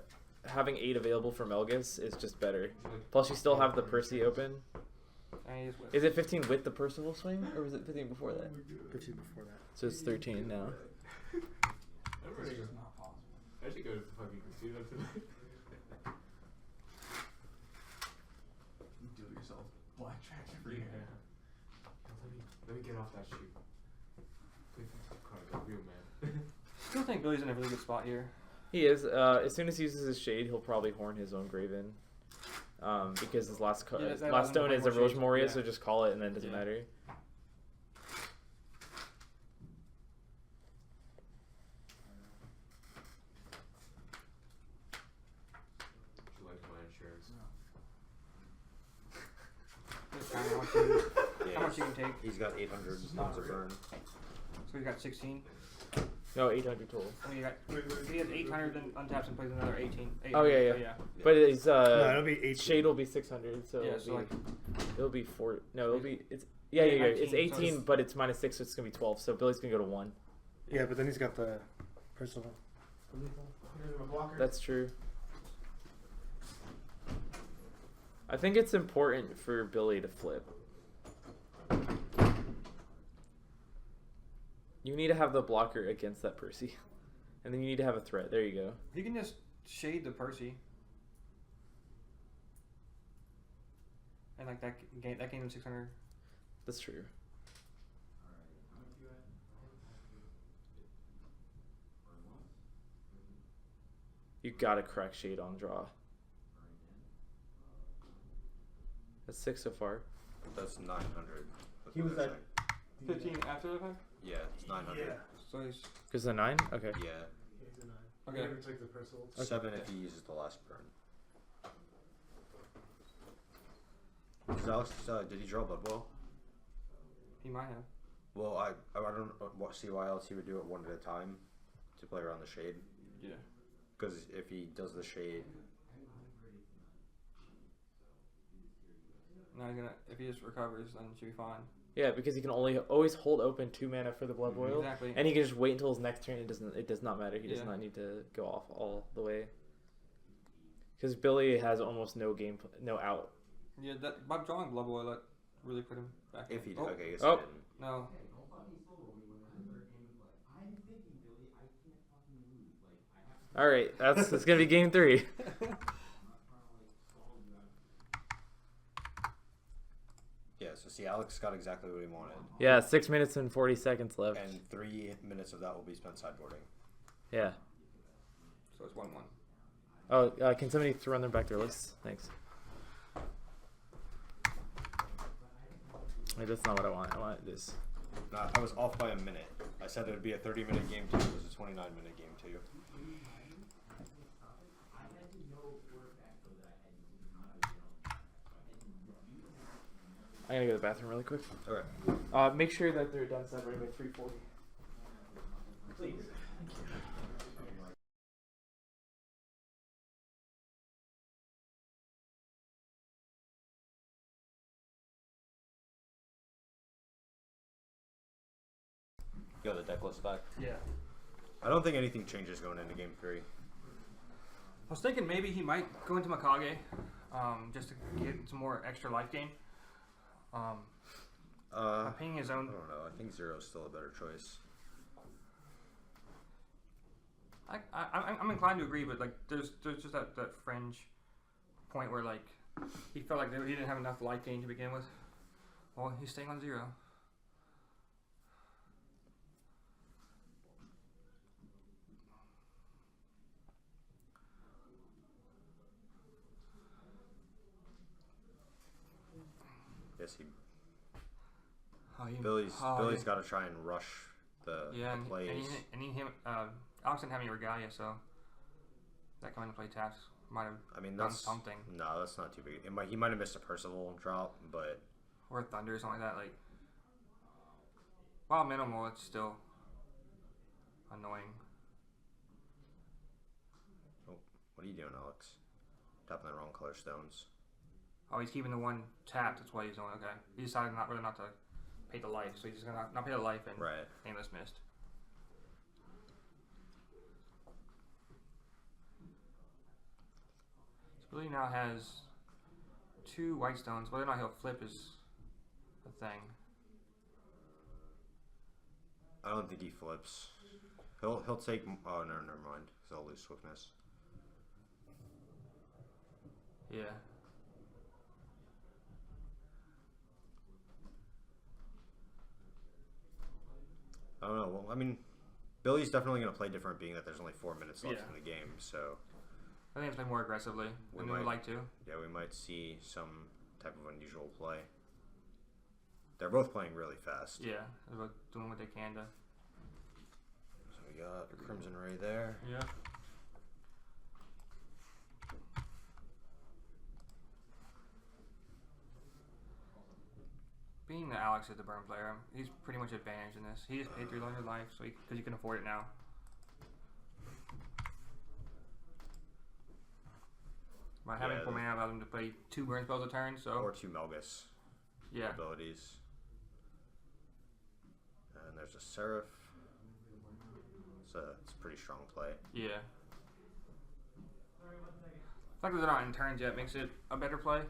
having 8 available for Melgus is just better. Plus, you still have the Percy open. And he just whiffed. Is it 15 with the Percival swing, or was it 15 before that? 15 before that. So it's 13 now. That's just not possible. I should go to the fucking casino tonight. You do yourself blackjack every year. Let me get off that shoot. Play card, real man. Still think Billy's in a really good spot here. He is. As soon as he uses his shade, he'll probably horn his own Graven. Because his last Yeah, that last stone allows is him a to Roche play more Moria, shades. so just call it and then it doesn't Yeah. matter. She likes my insurance. Just kind of how much you can take. He's got 800 stones of burn. So he's got 16. No, 800 total. And he has 800, then untaps and plays another 18. Oh, yeah, 800, yeah. so But it's No, it'll be 18. shade will be 600, so, Yeah, it'll, so be, like it'll be 4. No, it'll be it's Yeah, yeah. It's 19, so 18, it's- but it's minus 6, so it's gonna be 12. So Billy's gonna go to 1. Yeah, but then he's got the Percival. That's true. I think it's important for Billy to flip. You need to have the blocker against that Percy. And then you need to have a threat. There you go. he can just shade the Percy. And like that gained him 600. That's true. You gotta crack shade on draw. That's 6 so far. That's 900. That's He what was I at think. 15 after the fact? Yeah, it's 900. So he's Because the 9? Okay. Yeah. okay. Take the Percival. 7 if he uses the last burn. Does Alex, did he draw Blood Boil? He might have. Well, I don't see why else he would do it one at a time to play around the shade. Yeah. Because if he does the shade, Now he's gonna. If he just recovers, then it should be fine. Yeah, because he can always hold open 2 mana for the Blood Boil. Exactly. And he can just wait until his next turn. It does not matter. He does Yeah. not need to go off all the way. Because Billy has almost no out. Yeah, that by drawing Blood Boil, that really put him back. if he in. did, okay, I guess Oh. he didn't. No. All right, it's gonna be game 3. Yeah, so see, Alex got exactly what he wanted. Yeah, 6 minutes and 40 seconds left. And 3 minutes of that will be spent sideboarding. Yeah. So it's 1-1. Oh, can somebody run them back their lists? Thanks. Wait, that's not what I want. I want this. No, I was off by a minute. I said it would be a 30-minute game 2. It was a 29-minute game 2. I gotta go to the bathroom really quick. Okay. Make sure that they're done separating by 3:40. Please. You got the deck list back? Yeah. I don't think anything changes going into game 3. I was thinking maybe he might go into Mikage, just to get some more extra life gain. Pinging his own. I don't know. I think Zero's still a better choice. I'm inclined to agree, but like there's just that fringe point where like he felt like he didn't have enough life gain to begin with. Well, he's staying on 0. Yes, Oh, Billy's got to try and rush the plays. Alex didn't have any regalia, so that coming to play taps might have done something. No, that's not too big. He might have missed a Percival drop, but or Thunder or something like that. Like, while minimal, it's still annoying. Oh, what are you doing, Alex? Tapping the wrong color stones. Oh, he's keeping the one tapped. That's what he's doing. Okay, he decided not to pay the life, so he's just gonna not pay the life and aimless missed. So Billy now has 2 white stones. Whether or not he'll flip is a thing. I don't think he flips. He'll take. Oh no, never mind. Because I'll lose swiftness. Yeah. I don't know. Well, I mean, Billy's definitely going to play different, being that there's only 4 minutes left in the game. So I think it's play more aggressively than we would like to. Yeah, we might see some type of unusual play. They're both playing really fast. Yeah, they're both doing what they can to. So we got a Crimson Ray there. Yeah. Being that Alex is the burn player, he's pretty much advantaged in this. He just paid 300 life, so because he can afford it now. By having 4 mana allows him to play 2 burn spells a turn, so or 2 Melgus abilities. And there's a Seraph. It's a pretty strong play. Yeah. The fact that they're not in turns yet makes it a better play,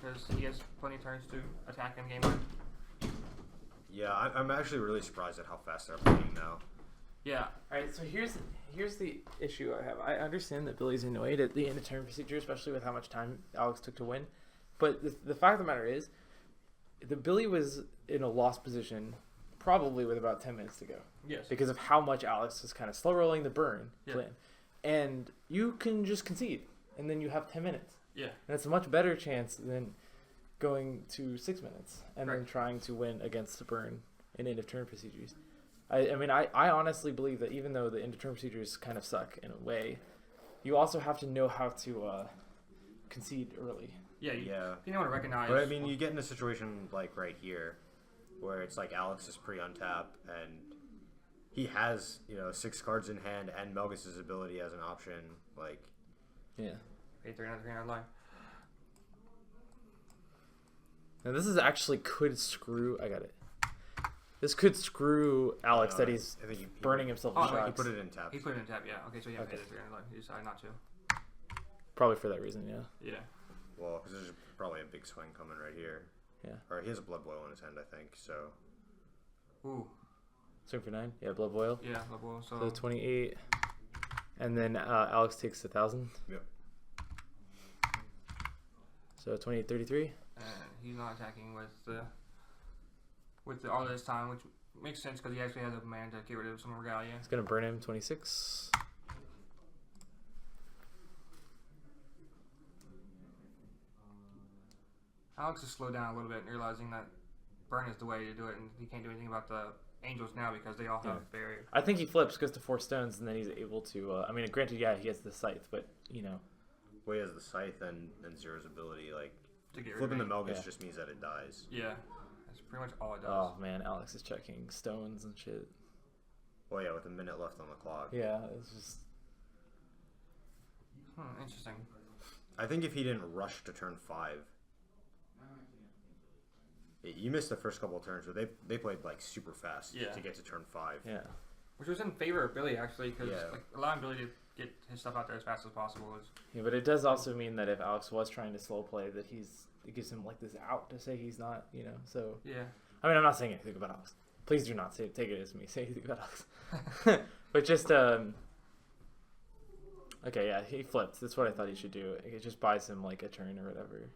because he has plenty of turns to attack in game 1. Yeah, I'm actually really surprised at how fast they're playing now. Yeah. Alright, so here's the issue I have. I understand that Billy's annoyed at the end of turn procedure, especially with how much time Alex took to win. But the fact of the matter is, the Billy was in a lost position probably with about 10 minutes to go. Yes. Because of how much Alex was kind of slow rolling the burn plan. And you can just concede, and then you have 10 minutes. Yeah. And it's a much better chance than going to 6 minutes and then trying to win against the burn in end of turn procedures. I mean, I honestly believe that even though the end of turn procedures kind of suck in a way, you also have to know how to concede early. Yeah, you know how to recognize. But I mean, you get in a situation like right here, where it's like Alex is pre-untap, and he has 6 cards in hand and Melgus' ability as an option. Like, yeah, pay 300 life. Now this is actually could screw. I got it. This could screw Alex that he's burning himself in shots. He put it in tap. He put it in tap, yeah. Okay, so yeah, paid 300 life. He decided not to. Probably for that reason, yeah. Yeah. Well, because there's probably a big swing coming right here. Yeah. Or he has a Blood Boil in his hand, I think. So. Ooh. Swing for 9. Yeah, Blood Boil. Yeah, Blood Boil. So 28, and then Alex takes 1,000. Yep. So 28-33. And he's not attacking with all this time, which makes sense because he actually has a man to get rid of some regalia. It's gonna burn him 26. Alex has slowed down a little bit, realizing that burn is the way to do it, and he can't do anything about the angels now because they all have barrier. I think he flips, goes to 4 stones, and then he's able to. I mean, granted, he has the scythe, but Well, he has the scythe and Zero's ability. Like, to get flipping the rid of Melgus just means that it dies. Yeah, that's pretty much all it does. Oh man, Alex is checking stones and shit. Well, yeah, with a minute left on the clock. Yeah, it's just. Interesting. I think if he didn't rush to turn 5. You missed the first couple of turns, but they played like super fast to get to turn 5. Yeah. Which was in favor of Billy, actually, because Yeah. like, allowing Billy to get his stuff out there as fast as possible is... Yeah, but it does also mean that if Alex was trying to slow play, that it gives him like this out to say he's not, you know. So Yeah. I mean, I'm not saying anything about Alex. Please do not take it as me saying anything about Alex. But just okay, yeah, he flipped. That's what I thought he should do. It just buys him like a turn or whatever.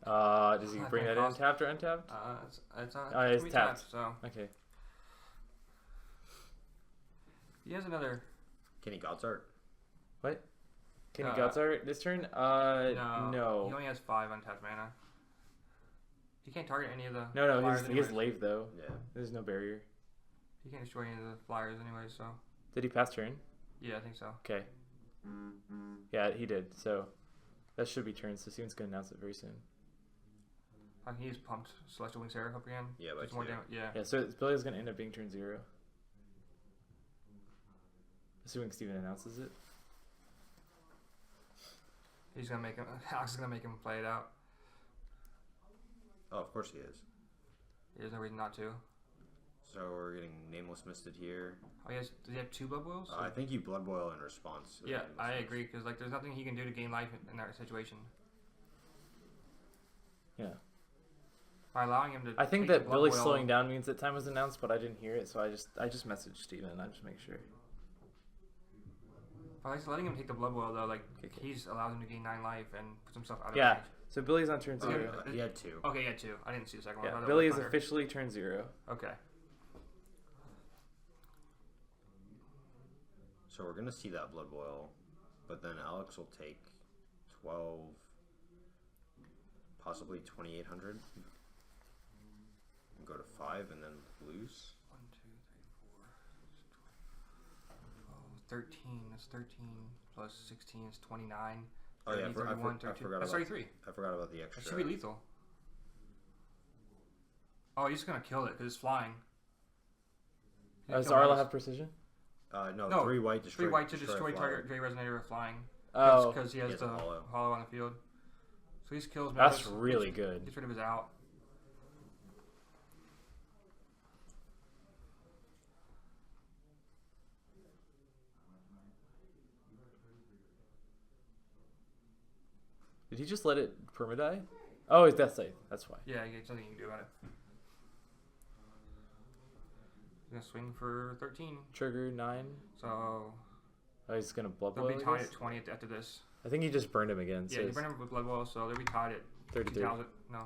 Does he bring that in tapped or untapped? It's It's tapped. So Okay. he has another... Kenny Godsart. What? Can he Godsart this turn? No. He only has 5 untapped mana. He can't target any of the... No, flyers he has anyways. Lave though. Yeah. There's no barrier. He can't destroy any of the flyers anyway, so... Did he pass turn? Yeah, I think so. Okay. Yeah, he did. So that should be turn. So Steven's gonna announce it very soon. He's pumped Celestial Wing Seraph up again. Yeah, by Just more 2. damage. Yeah. Yeah. So Billy's gonna end up being turn 0. Assuming Steven announces it. He's gonna make him... Alex is gonna make him play it out. Oh, of course he is. There's no reason not to. So we're getting Nameless Misted here. Oh, does he have 2 Blood Boils? I think you Blood Boil in response. to Yeah, Nameless I Misted. agree, because like, there's nothing he can do to gain life in that situation. Yeah. By allowing him to... I think take the that Blood Billy Boil- slowing down means that time was announced, but I didn't hear it, so I just messaged Steven. I just make sure. By like, letting him take the Blood Boil, though, like, Okay. he's allowed him to gain 9 life and puts himself out of Yeah. range. So Billy's on turn 0. Okay. He had 2. Okay, yeah, 2. I didn't see the second one. I Yeah. thought that Billy was is under. officially turn 0. Okay. So we're gonna see that Blood Boil, but then Alex will take 12, possibly 2,800, and go to 5, and then lose. 1, 2, 3, 4, 12, 13. That's 13 plus 16 is 29. Oh yeah, 31, I 32. forgot That's about 33. I forgot about the That extra. should be lethal. Oh, he's gonna kill it because it's flying. Does Arla have precision? No, No, 3 white. 3 white to destroy target J Resonator with flying. Oh, Because he He has has the a hollow. hollow on the field. So he kills that's Melis, really good. gets rid of his out. Did he just let it permadie? Oh, he's death save. That's why. Yeah, there's nothing you can do about it. He's gonna swing for 13. Trigger 9. So Oh, he's gonna blood they'll boil. be I tied guess? at 20 after this. I think he just burned him again. Yeah, So you it's burn him with Blood Boil, so they'll be tied at 33. 2,000. No,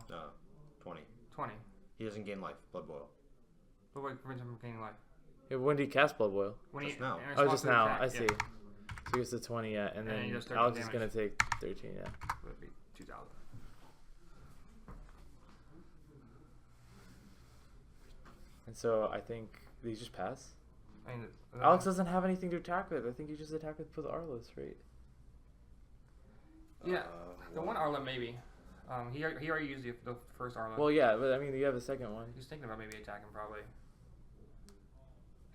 20. 20. He doesn't gain life. Blood Boil. But what prevents him from gaining life? Yeah, when did he cast blood boil? When Just now. in Oh, response just to the now. attack, I yeah. see. So he gets to 20, yeah, and And then he then does 13 Alex is damage. gonna take 13, yeah. So it'd be 2,000. And so I think did he just pass? I mean, Alex doesn't have anything to attack with. I think you just attack with Arlos, right? Yeah, the well, one Arla maybe. He already used the first Arla. Well, yeah, but I mean you have a second one. He's thinking about maybe attacking probably.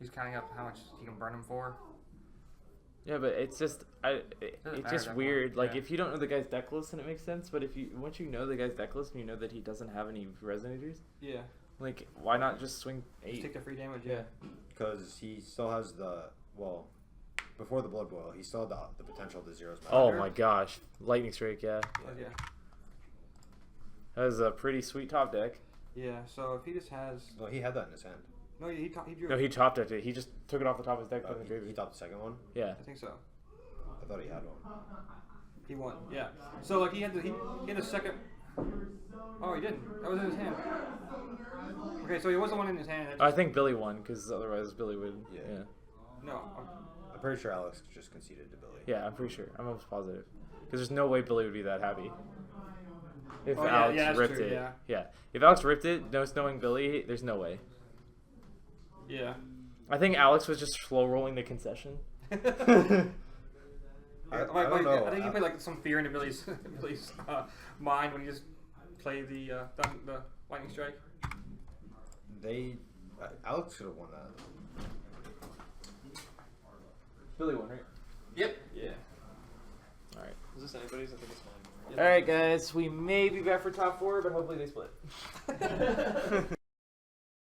He's counting up how much he can burn him for. Yeah, but it's just Doesn't it's matter just that weird. much, Like yeah. if you don't know the guy's deck list, then it makes sense. But if you once you know the guy's deck list and you know that he doesn't have any resonators, Yeah. like why not just swing Just 8? take the free damage. Yeah. because he still has the before the Blood Boil, he still had the potential to zeros. Oh Matter. my gosh, lightning strike! Yeah, Yeah. that was a pretty sweet top deck. Yeah. So if he just has No, he had that in his hand. he drew. No, he topped it. He just took it off the top of his deck from the He graveyard. topped the second one. Yeah. I think so. I thought he had one. He won. Yeah. So like he had the second. Oh, he didn't. That was in his hand. Okay, so he was the one in his hand. I think Billy won because otherwise Billy would. Yeah. Yeah. No. I'm pretty sure Alex just conceded to Billy. Yeah, I'm pretty sure. I'm almost positive. Because there's no way Billy would be that happy. If Oh, yeah, Alex yeah, that's ripped true, it. yeah. If Alex ripped it, no knowing Billy, there's no way. Yeah. I think Alex was just slow rolling the concession. I don't know. I think he put like some fear into Billy's mind when he just played the lightning strike. Alex should have won that. Billy won, right? Yep. Yeah. All right. Is this anybody's? I think it's fine. All right, guys. We may be back for top 4, but hopefully they split.